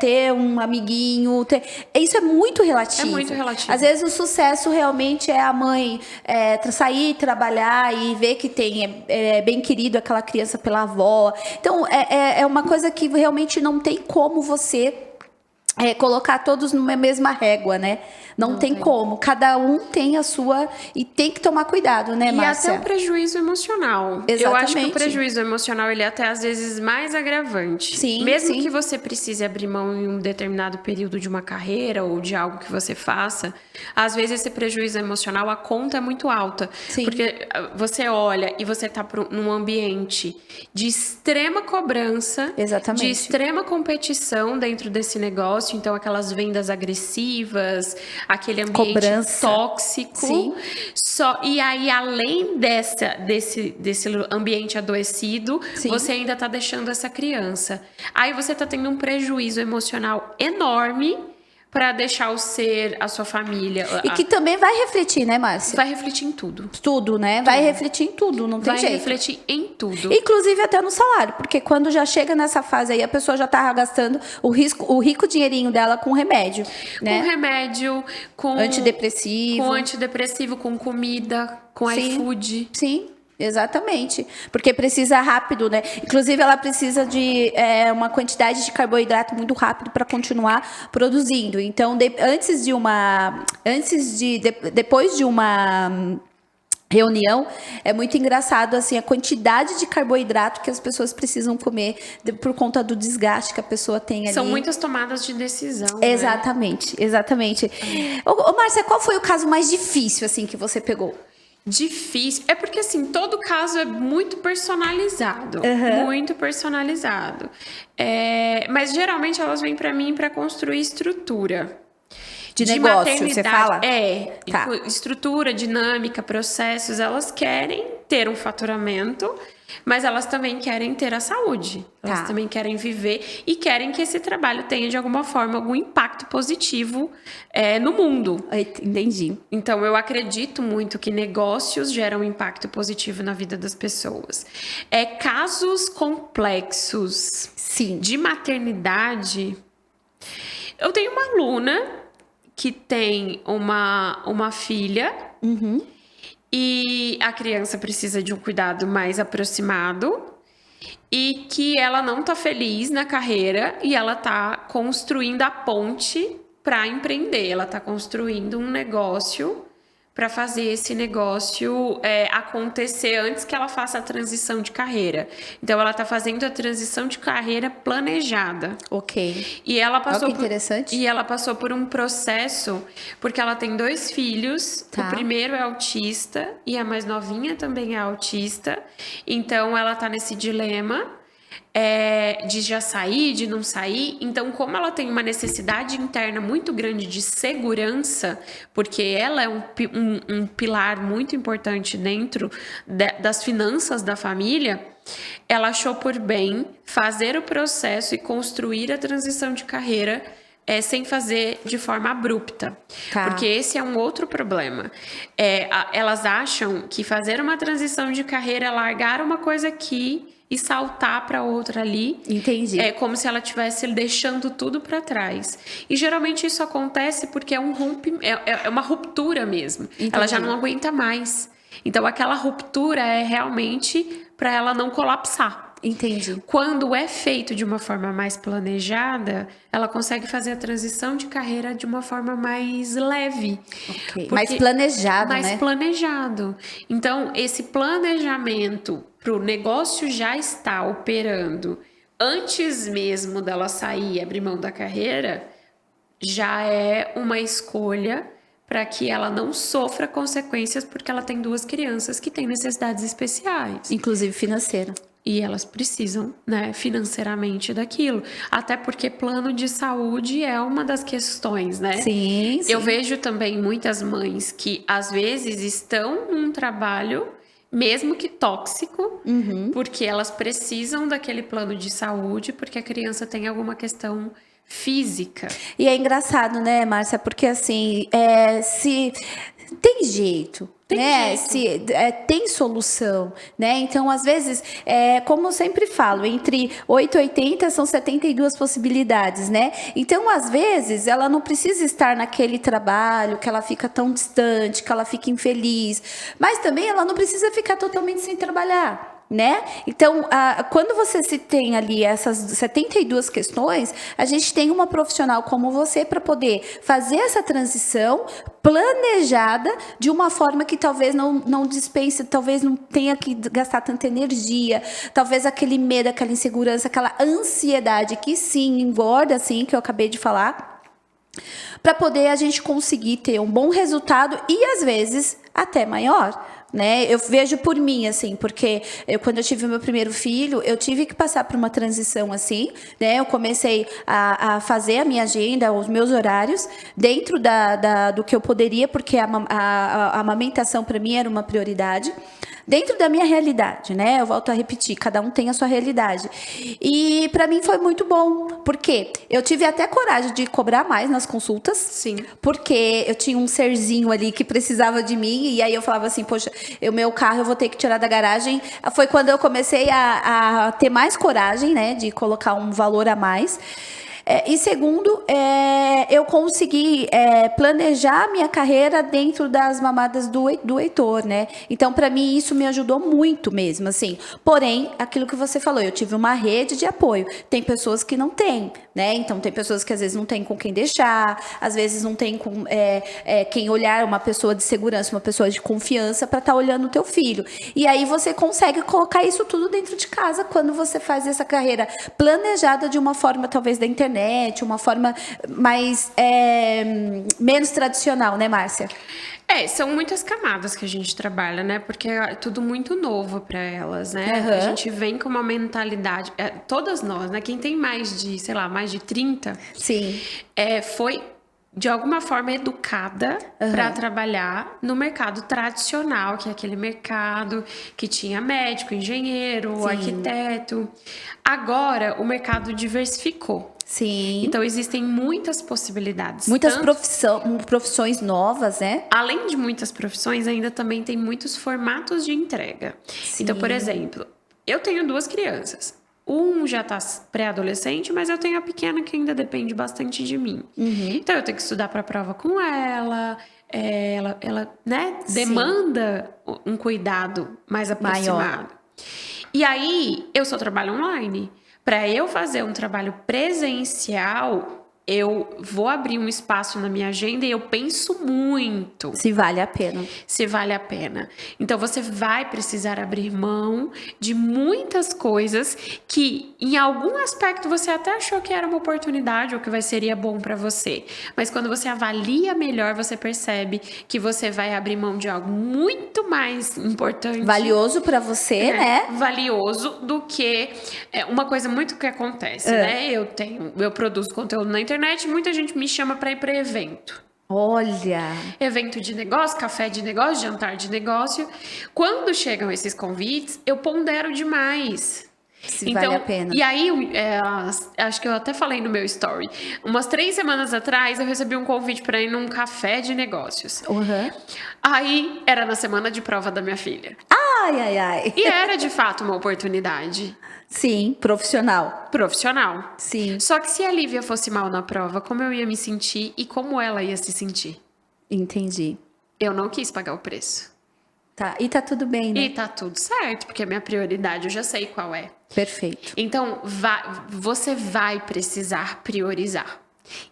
ter um amiguinho. Isso é muito relativo.
É muito relativo.
Às vezes o sucesso realmente é a mãe sair, trabalhar e ver que tem bem querido aquela criança pela avó. Então, é uma coisa que realmente não tem como você colocar todos numa mesma régua, né? Não tem como. Cada um tem a sua... E tem que tomar cuidado, né, Márcia?
E até o prejuízo emocional.
Exatamente.
Eu acho que o prejuízo emocional, ele é até às vezes mais agravante.
Sim,
Mesmo
sim.
que você precise abrir mão em um determinado período de uma carreira ou de algo que você faça, às vezes esse prejuízo emocional, a conta é muito alta.
Sim.
Porque você olha e você tá num ambiente de extrema cobrança,
Exatamente.
de extrema competição dentro desse negócio. Então, aquelas vendas agressivas, aquele ambiente
Cobrança.
tóxico.
Sim.
E aí, além desse ambiente adoecido,
Sim.
você ainda tá deixando essa criança. Aí você tá tendo um prejuízo emocional enorme para deixar o ser, a sua família.
E que também vai refletir, né, Márcia?
Vai refletir em tudo.
Tudo, né? Vai refletir em tudo, não tem
Vai
jeito.
refletir em tudo.
Inclusive até no salário, porque quando já chega nessa fase aí, a pessoa já tá gastando o rico dinheirinho dela com remédio, né?
Com remédio, com
antidepressivo,
com comida, com
Sim.
iFood.
Sim, exatamente. Porque precisa rápido, né? Inclusive, ela precisa de uma quantidade de carboidrato muito rápido para continuar produzindo. Então, depois de uma reunião, é muito engraçado assim a quantidade de carboidrato que as pessoas precisam comer por conta do desgaste que a pessoa tem ali.
São muitas tomadas de decisão.
Exatamente,
né?
Exatamente. Ô, Márcia, qual foi o caso mais difícil assim que você pegou?
Difícil. É porque, assim, todo caso é muito personalizado. Muito personalizado. Mas, geralmente, elas vêm pra mim pra construir estrutura.
De negócio, você fala?
Tá. Estrutura, dinâmica, processos. Elas querem ter um faturamento, mas elas também querem ter a saúde. Elas também querem viver e querem que esse trabalho tenha, de alguma forma, algum impacto positivo no mundo.
Entendi.
Então, eu acredito muito que negócios geram impacto positivo na vida das pessoas. Casos complexos de maternidade. Eu tenho uma aluna que tem uma filha e a criança precisa de um cuidado mais aproximado e que ela não tá feliz na carreira e ela tá construindo a ponte para empreender. Ela tá construindo um negócio para fazer esse negócio acontecer antes que ela faça a transição de carreira. Então, ela tá fazendo a transição de carreira planejada.
Ok.
E ela passou
Olha que interessante.
E ela passou por um processo, porque ela tem 2 filhos.
Tá.
O primeiro é autista e a mais novinha também é autista. Então, ela tá nesse dilema de já sair, de não sair. Então, como ela tem uma necessidade interna muito grande de segurança, porque ela é um pilar muito importante dentro das finanças da família, ela achou por bem fazer o processo e construir a transição de carreira sem fazer de forma abrupta.
Tá.
Porque esse é um outro problema. Elas acham que fazer uma transição de carreira é largar uma coisa aqui e saltar para outra ali.
Entendi.
É como se ela estivesse deixando tudo para trás. E geralmente isso acontece porque é uma ruptura mesmo.
Entendi.
Ela já não aguenta mais. Então aquela ruptura é realmente para ela não colapsar.
Entendi.
Quando é feito de uma forma mais planejada, ela consegue fazer a transição de carreira de uma forma mais leve.
Okay. Mais planejado,
mais
né?
Planejado. Então, esse planejamento para o negócio já estar operando antes mesmo dela sair e abrir mão da carreira, já é uma escolha para que ela não sofra consequências porque ela tem 2 crianças que têm necessidades especiais.
Inclusive financeira.
E elas precisam, né, financeiramente daquilo. Até porque plano de saúde é uma das questões, né?
Sim.
Eu vejo também muitas mães que, às vezes, estão num trabalho, mesmo que tóxico, porque elas precisam daquele plano de saúde, porque a criança tem alguma questão física.
E é engraçado, né, Márcia? Porque, assim, se tem jeito. Né? Tem solução, né? Então, às vezes, como eu sempre falo, entre 8 e 80 são 72 possibilidades, né? Então, às vezes, ela não precisa estar naquele trabalho que ela fica tão distante, que ela fica infeliz, mas também ela não precisa ficar totalmente sem trabalhar. Né? Então, quando você se tem ali essas 72 questões, a gente tem uma profissional como você para poder fazer essa transição planejada de uma forma que talvez não dispense, talvez não tenha que gastar tanta energia, talvez aquele medo, aquela insegurança, aquela ansiedade que sim, engorda, assim, que eu acabei de falar, para poder a gente conseguir ter um bom resultado e, às vezes, até maior. Né? Eu vejo por mim, assim, porque quando eu tive o meu primeiro filho, eu tive que passar por uma transição assim, né? Eu comecei a fazer a minha agenda, os meus horários, dentro do que eu poderia, porque a amamentação para mim era uma prioridade. Dentro da minha realidade, né? Eu volto a repetir, cada um tem a sua realidade. E para mim foi muito bom, porque eu tive até coragem de cobrar mais nas consultas.
Sim.
Porque eu tinha um serzinho ali que precisava de mim, e aí eu falava assim, poxa, o meu carro eu vou ter que tirar da garagem. Foi quando eu comecei a ter mais coragem, né? De colocar um valor a mais. E segundo, eu consegui planejar a minha carreira dentro das mamadas do Heitor, né? Então, para mim, isso me ajudou muito mesmo, assim. Porém, aquilo que você falou, eu tive uma rede de apoio. Tem pessoas que não têm, né? Então, tem pessoas que às vezes não tem com quem deixar, às vezes não tem com quem olhar, uma pessoa de segurança, uma pessoa de confiança para estar olhando o teu filho. E aí você consegue colocar isso tudo dentro de casa quando você faz essa carreira planejada de uma forma, talvez, da internet, uma forma mais menos tradicional, né, Márcia?
São muitas camadas que a gente trabalha, né? Porque é tudo muito novo para elas, né?
Uhum.
A gente vem com uma mentalidade, todas nós, né? Quem tem mais de, sei lá, mais de 30,
sim,
foi de alguma forma educada para trabalhar no mercado tradicional, que é aquele mercado que tinha médico, engenheiro,
sim,
arquiteto. Agora o mercado diversificou.
Sim.
Então, existem muitas possibilidades.
Muitas profissões novas, né?
Além de muitas profissões, ainda também tem muitos formatos de entrega.
Sim.
Então, por exemplo, eu tenho 2 crianças. Um já tá pré-adolescente, mas eu tenho a pequena que ainda depende bastante de mim. Então, eu tenho que estudar para a prova com ela. Ela né, demanda um cuidado mais aproximado. Maior. E aí, eu só trabalho online. Para eu fazer um trabalho presencial, eu vou abrir um espaço na minha agenda e eu penso muito.
Se vale a pena.
Se vale a pena. Então, você vai precisar abrir mão de muitas coisas que, em algum aspecto, você até achou que era uma oportunidade ou que seria bom para você. Mas quando você avalia melhor, você percebe que você vai abrir mão de algo muito mais importante.
Valioso para você, né?
Valioso do que uma coisa muito que acontece, né? Eu produzo conteúdo na internet, muita gente me chama para ir para evento.
Olha!
Evento de negócio, café de negócio, jantar de negócio. Quando chegam esses convites, eu pondero demais.
Se vale a pena.
E aí, acho que eu até falei no meu story. Umas 3 semanas atrás, eu recebi um convite para ir num café de negócios.
Uhum.
Aí, era na semana de prova da minha filha.
Ai, ai, ai.
E era de fato uma oportunidade
Sim, profissional.
profissional.
Sim,
Só que se a Lívia fosse mal na prova, como eu ia me sentir e como ela ia se sentir?
entendi.
Eu não quis pagar o preço.
Tá, e tá tudo bem, né?
E tá tudo certo, porque a minha prioridade eu já sei qual é.
Perfeito.
Então, você vai precisar priorizar.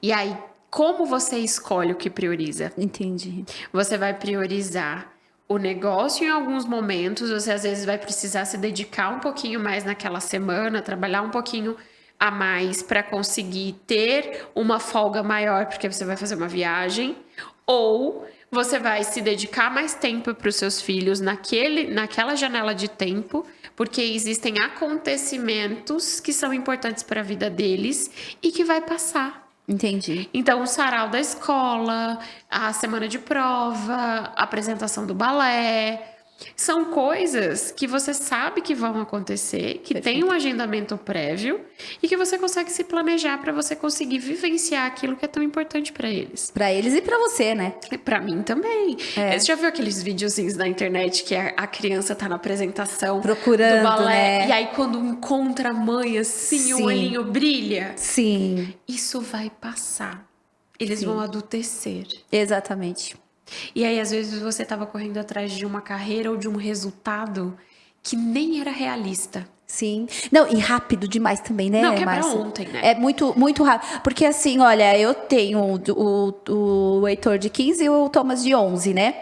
E aí, como você escolhe o que prioriza?
Entendi.
Você vai priorizar o negócio em alguns momentos, você às vezes vai precisar se dedicar um pouquinho mais naquela semana, trabalhar um pouquinho a mais para conseguir ter uma folga maior, porque você vai fazer uma viagem, ou você vai se dedicar mais tempo para os seus filhos naquela janela de tempo, porque existem acontecimentos que são importantes para a vida deles e que vai passar.
Entendi.
Então, o sarau da escola, a semana de prova, a apresentação do balé, são coisas que você sabe que vão acontecer, que tem um agendamento prévio e que você consegue se planejar para você conseguir vivenciar aquilo que é tão importante para eles.
Pra eles e pra você, né?
E para mim também. Você já viu aqueles videozinhos na internet que a criança tá na apresentação
Procurando,
do balé,
né?
e aí quando encontra a mãe assim, o
Sim.
olhinho brilha?
Sim,
Isso vai passar. Eles vão adultecer.
exatamente.
E aí, às vezes, você estava correndo atrás de uma carreira ou de um resultado que nem era realista.
Sim. Não, e rápido demais também, né,
Não, que é pra
Márcia?
ontem, né?
É muito, muito rápido. Porque assim, olha, eu tenho o Heitor de 15 e o Thomas de 11, né?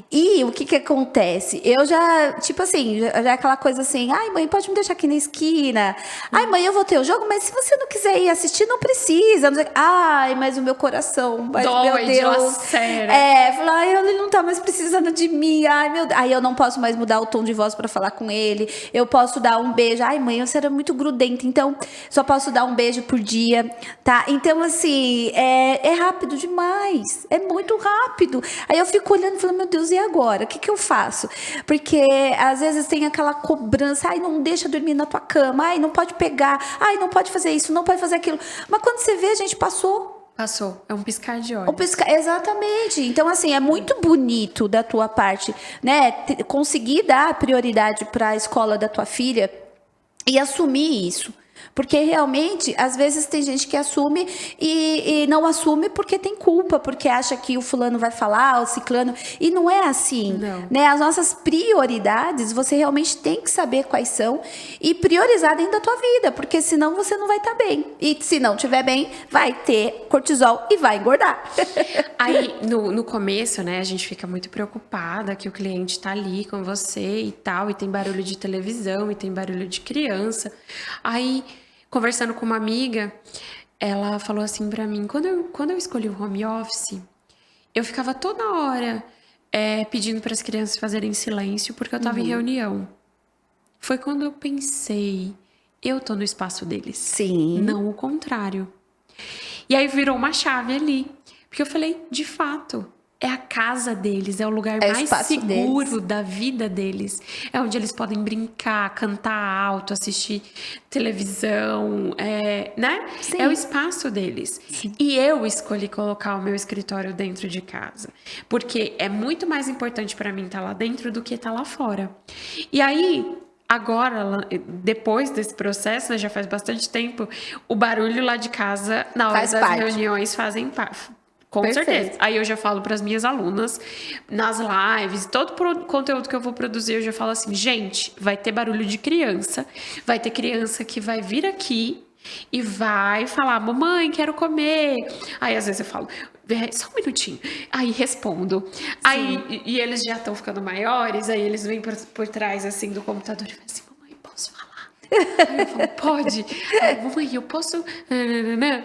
E o que que acontece? Eu já, tipo assim, já é aquela coisa assim, ai, mãe, pode me deixar aqui na esquina. Ai, mãe, eu vou ter o jogo, mas se você não quiser ir assistir, não precisa. Não sei... Ai, mas o meu coração, mas, meu
Dói,
Deus.
dilacera.
Fala, ai, ele não tá mais precisando de mim. Ai, meu Deus. Aí eu não posso mais mudar o tom de voz pra falar com ele. Eu posso dar um beijo. Ai, mãe, você era muito grudenta, então só posso dar um beijo por dia, tá? Então, assim, é rápido demais. É muito rápido. Aí eu fico olhando e falando, meu Deus, e agora? O que que eu faço? Porque às vezes tem aquela cobrança, ai, não deixa dormir na tua cama, ai, não pode pegar, ai, não pode fazer isso, não pode fazer aquilo. Mas quando você vê, a gente passou.
Passou. É um piscar de olhos.
Exatamente. Então, assim, é muito bonito da tua parte, né? Conseguir dar prioridade para a escola da tua filha e assumir isso. Porque realmente, às vezes tem gente que assume e não assume porque tem culpa, porque acha que o fulano vai falar, o ciclano. E não é assim.
Não.
Né? As nossas prioridades, você realmente tem que saber quais são e priorizar dentro da tua vida, porque senão você não vai estar bem. E se não estiver bem, vai ter cortisol e vai engordar.
Aí, no começo, né, a gente fica muito preocupada que o cliente tá ali com você e tal, e tem barulho de televisão, e tem barulho de criança. Aí, conversando com uma amiga, ela falou assim pra mim, quando eu escolhi o home office, eu ficava toda hora pedindo para as crianças fazerem silêncio, porque eu tava em reunião. Foi quando eu pensei, eu tô no espaço deles.
Sim.
Não o contrário. E aí virou uma chave ali. Porque eu falei, de fato, é a casa deles, é o lugar
É o
mais
espaço
seguro
deles.
da vida deles. É onde eles podem brincar, cantar alto, assistir televisão, né?
Sim.
É o espaço deles. E eu escolhi colocar o meu escritório dentro de casa. Porque é muito mais importante para mim estar lá dentro do que estar lá fora. E aí, agora, depois desse processo, né, já faz bastante tempo, o barulho lá de casa, na hora
Faz
das
parte.
reuniões, fazem parte. Com
Perfeito.
certeza. Aí eu já falo para as minhas alunas, nas lives, todo conteúdo que eu vou produzir, eu já falo assim, gente, vai ter barulho de criança, vai ter criança que vai vir aqui e vai falar, mamãe, quero comer. Aí às vezes eu falo, só um minutinho. Aí respondo. Aí, e eles já estão ficando maiores, aí eles vêm por trás assim do computador e falam assim, mamãe, posso falar? Aí eu falo, pode? Aí, mamãe, eu posso?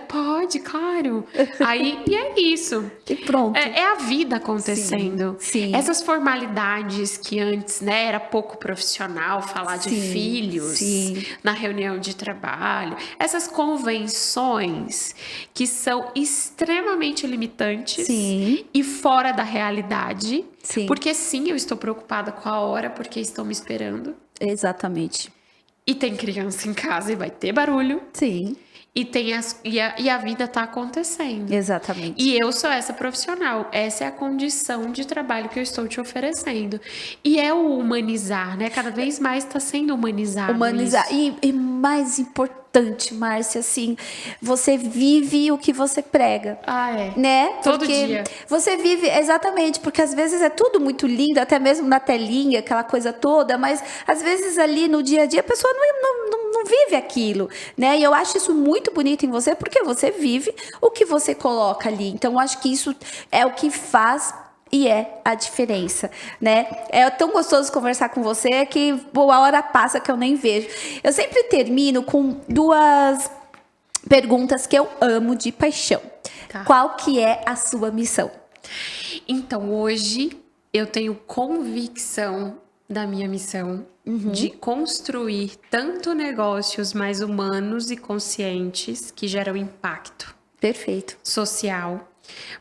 Pode, claro. Aí, e é isso.
E pronto.
É a vida acontecendo.
Sim.
Essas formalidades que antes, né, era pouco profissional falar de
Sim,
filhos
sim.
na reunião de trabalho. Essas convenções que são extremamente limitantes
Sim.
e fora da realidade.
Sim.
Porque sim, eu estou preocupada com a hora, porque estão me esperando.
Exatamente.
E tem criança em casa e vai ter barulho.
Sim.
E a vida tá acontecendo.
Exatamente.
E eu sou essa profissional. Essa é a condição de trabalho que eu estou te oferecendo. E é o humanizar, né? Cada vez mais está sendo humanizado.
Humanizar. E mais importante, Márcia, assim, você vive o que você prega.
É.
Né?
Todo
Porque
dia.
você vive, exatamente, porque às vezes é tudo muito lindo, até mesmo na telinha, aquela coisa toda, mas às vezes ali no dia a dia a pessoa não vive aquilo, né? E eu acho isso muito bonito em você, porque você vive o que você coloca ali. Então, eu acho que isso é o que faz e é a diferença, né? É tão gostoso conversar com você que a hora passa que eu nem vejo. Eu sempre termino com 2 perguntas que eu amo de paixão.
Tá.
Qual que é a sua missão?
Então, hoje, eu tenho convicção da minha missão de construir tanto negócios mais humanos e conscientes que geram impacto
Perfeito.
social.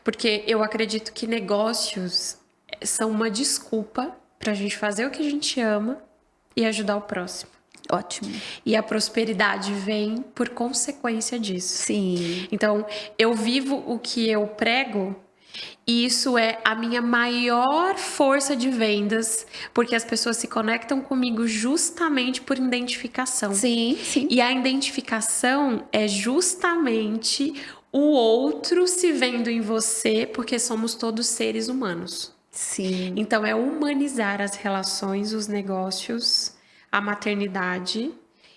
Porque eu acredito que negócios são uma desculpa pra gente fazer o que a gente ama e ajudar o próximo.
Ótimo.
E a prosperidade vem por consequência disso.
Sim.
Então, eu vivo o que eu prego e isso é a minha maior força de vendas, porque as pessoas se conectam comigo justamente por identificação.
Sim.
E a identificação é justamente o outro se vendo em você, porque somos todos seres humanos.
Sim.
Então, é humanizar as relações, os negócios, a maternidade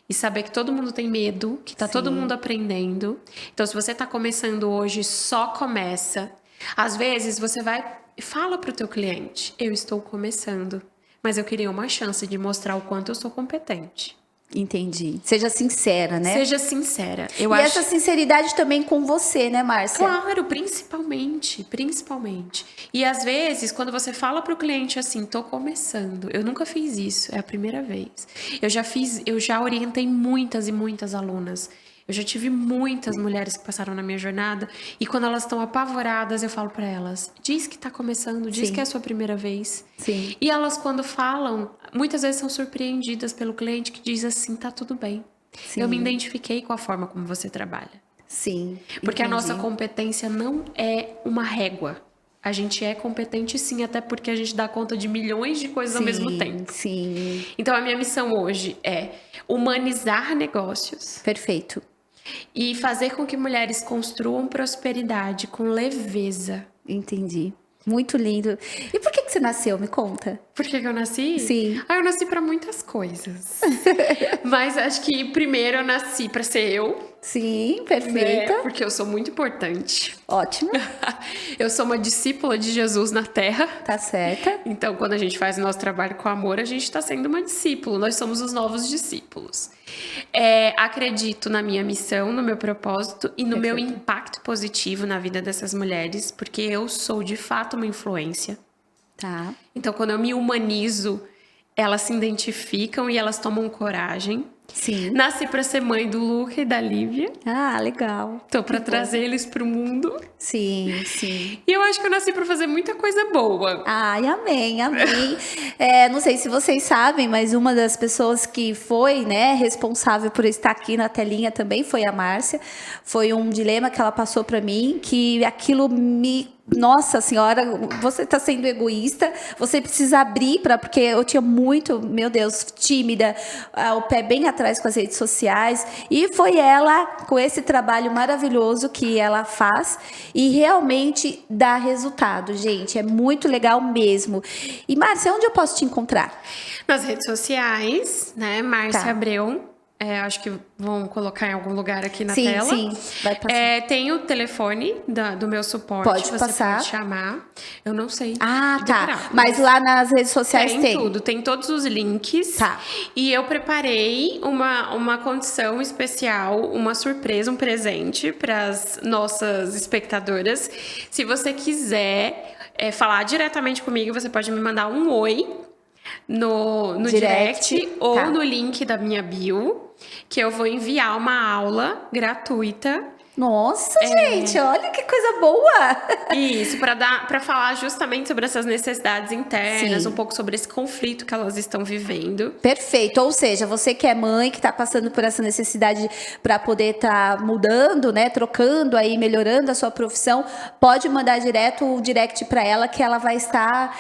e saber que todo mundo tem medo, que tá todo mundo aprendendo. Então, se você tá começando hoje, só começa. Às vezes, você vai e fala pro teu cliente, eu estou começando, mas eu queria uma chance de mostrar o quanto eu sou competente.
Entendi. Seja sincera, né?
Seja sincera. Eu
e
acho...
essa sinceridade também com você, né, Márcia?
Claro, principalmente. E às vezes, quando você fala pro cliente assim, tô começando, eu nunca fiz isso, é a primeira vez. Eu já orientei muitas e muitas alunas. Eu já tive muitas mulheres que passaram na minha jornada e quando elas estão apavoradas, eu falo pra elas, diz que tá começando, diz que é a sua primeira vez.
Sim.
E elas, quando falam, muitas vezes são surpreendidas pelo cliente que diz assim, tá tudo bem.
Sim.
Eu me identifiquei com a forma como você trabalha.
Sim.
Porque a
entendi.
nossa competência não é uma régua. A gente é competente sim, até porque a gente dá conta de milhões de coisas ao mesmo tempo.
Sim.
Então, a minha missão hoje é humanizar negócios.
Perfeito.
E fazer com que mulheres construam prosperidade com leveza.
Entendi. Muito lindo. E por que você nasceu? Me conta.
Por que eu nasci?
Sim.
Eu nasci pra muitas coisas. Mas acho que primeiro eu nasci pra ser eu.
Sim,
Né?
perfeita.
Porque eu sou muito importante.
Ótimo.
Eu sou uma discípula de Jesus na Terra.
Tá certa.
Então, quando a gente faz o nosso trabalho com amor, a gente está sendo uma discípula. Nós somos os novos discípulos. Acredito na minha missão, no meu propósito e no meu impacto positivo na vida dessas mulheres, porque eu sou, de fato, uma influência.
Tá.
Então, quando eu me humanizo, elas se identificam e elas tomam coragem.
Sim.
Nasci para ser mãe do Luca e da Lívia.
Ah, legal.
Tô para trazer eles pro mundo.
Sim, sim.
E eu acho que eu nasci para fazer muita coisa boa.
Ai, amém, amém. Não sei se vocês sabem, mas uma das pessoas que foi, né, responsável por estar aqui na telinha também foi a Márcia. Foi um dilema que ela passou para mim, que aquilo me... Nossa senhora, você está sendo egoísta, você precisa abrir porque eu tinha muito, meu Deus, tímida, o pé bem atrás com as redes sociais, e foi ela, com esse trabalho maravilhoso que ela faz, e realmente dá resultado, gente, é muito legal mesmo. E Márcia, onde eu posso te encontrar?
Nas redes sociais, né, Márcia
Tá.
Abreu. Acho que vão colocar em algum lugar aqui na
Sim,
tela.
sim, vai passar.
Tem o telefone do meu suporte.
Pode
você
passar.
pode chamar. Eu não sei.
Ah, tá.
decorar,
Mas lá nas redes sociais tem.
tudo, tem todos os links.
Tá.
E eu preparei uma condição especial, uma surpresa, um presente para as nossas espectadoras. Se você quiser falar diretamente comigo, você pode me mandar um oi no direct ou
tá.
no link da minha bio, que eu vou enviar uma aula gratuita
Nossa, gente, olha que coisa boa!
Isso, para falar justamente sobre essas necessidades internas,
Sim.
um pouco sobre esse conflito que elas estão vivendo.
Perfeito, ou seja, você que é mãe, que está passando por essa necessidade para poder estar mudando, né, trocando aí, melhorando a sua profissão, pode mandar direto o direct para ela que ela vai estar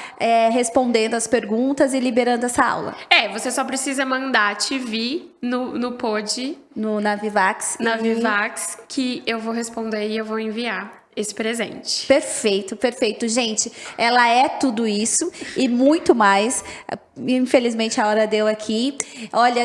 respondendo as perguntas e liberando essa aula.
Você só precisa mandar TV no Pod,
Na Vivax.
na Vivax, que eu vou responder e eu vou enviar esse presente.
Perfeito, perfeito. Gente, ela é tudo isso e muito mais. Infelizmente a hora deu aqui. Olha,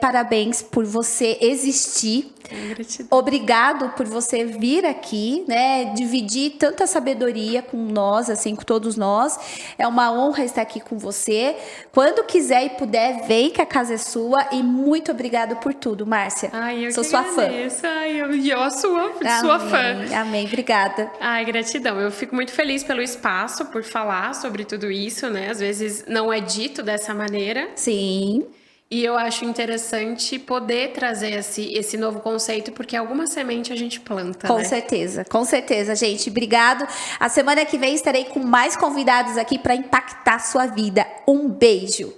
parabéns por você existir.
Gratidão.
Obrigado por você vir aqui, né? Dividir tanta sabedoria com nós, assim, com todos nós. É uma honra estar aqui com você. Quando quiser e puder, vem que a casa é sua. E muito obrigado por tudo, Márcia.
Ai, eu
Sou
que
sua fã.
agradeço. Ai, eu a sua fã.
Amém, obrigada.
Ai, gratidão. Eu fico muito feliz pelo espaço, por falar sobre tudo isso, né? Às vezes não é dito dessa maneira.
Sim.
E eu acho interessante poder trazer esse novo conceito, porque alguma semente a gente planta,
Com
né?
certeza, gente. Obrigado. A semana que vem estarei com mais convidados aqui para impactar sua vida. Um beijo.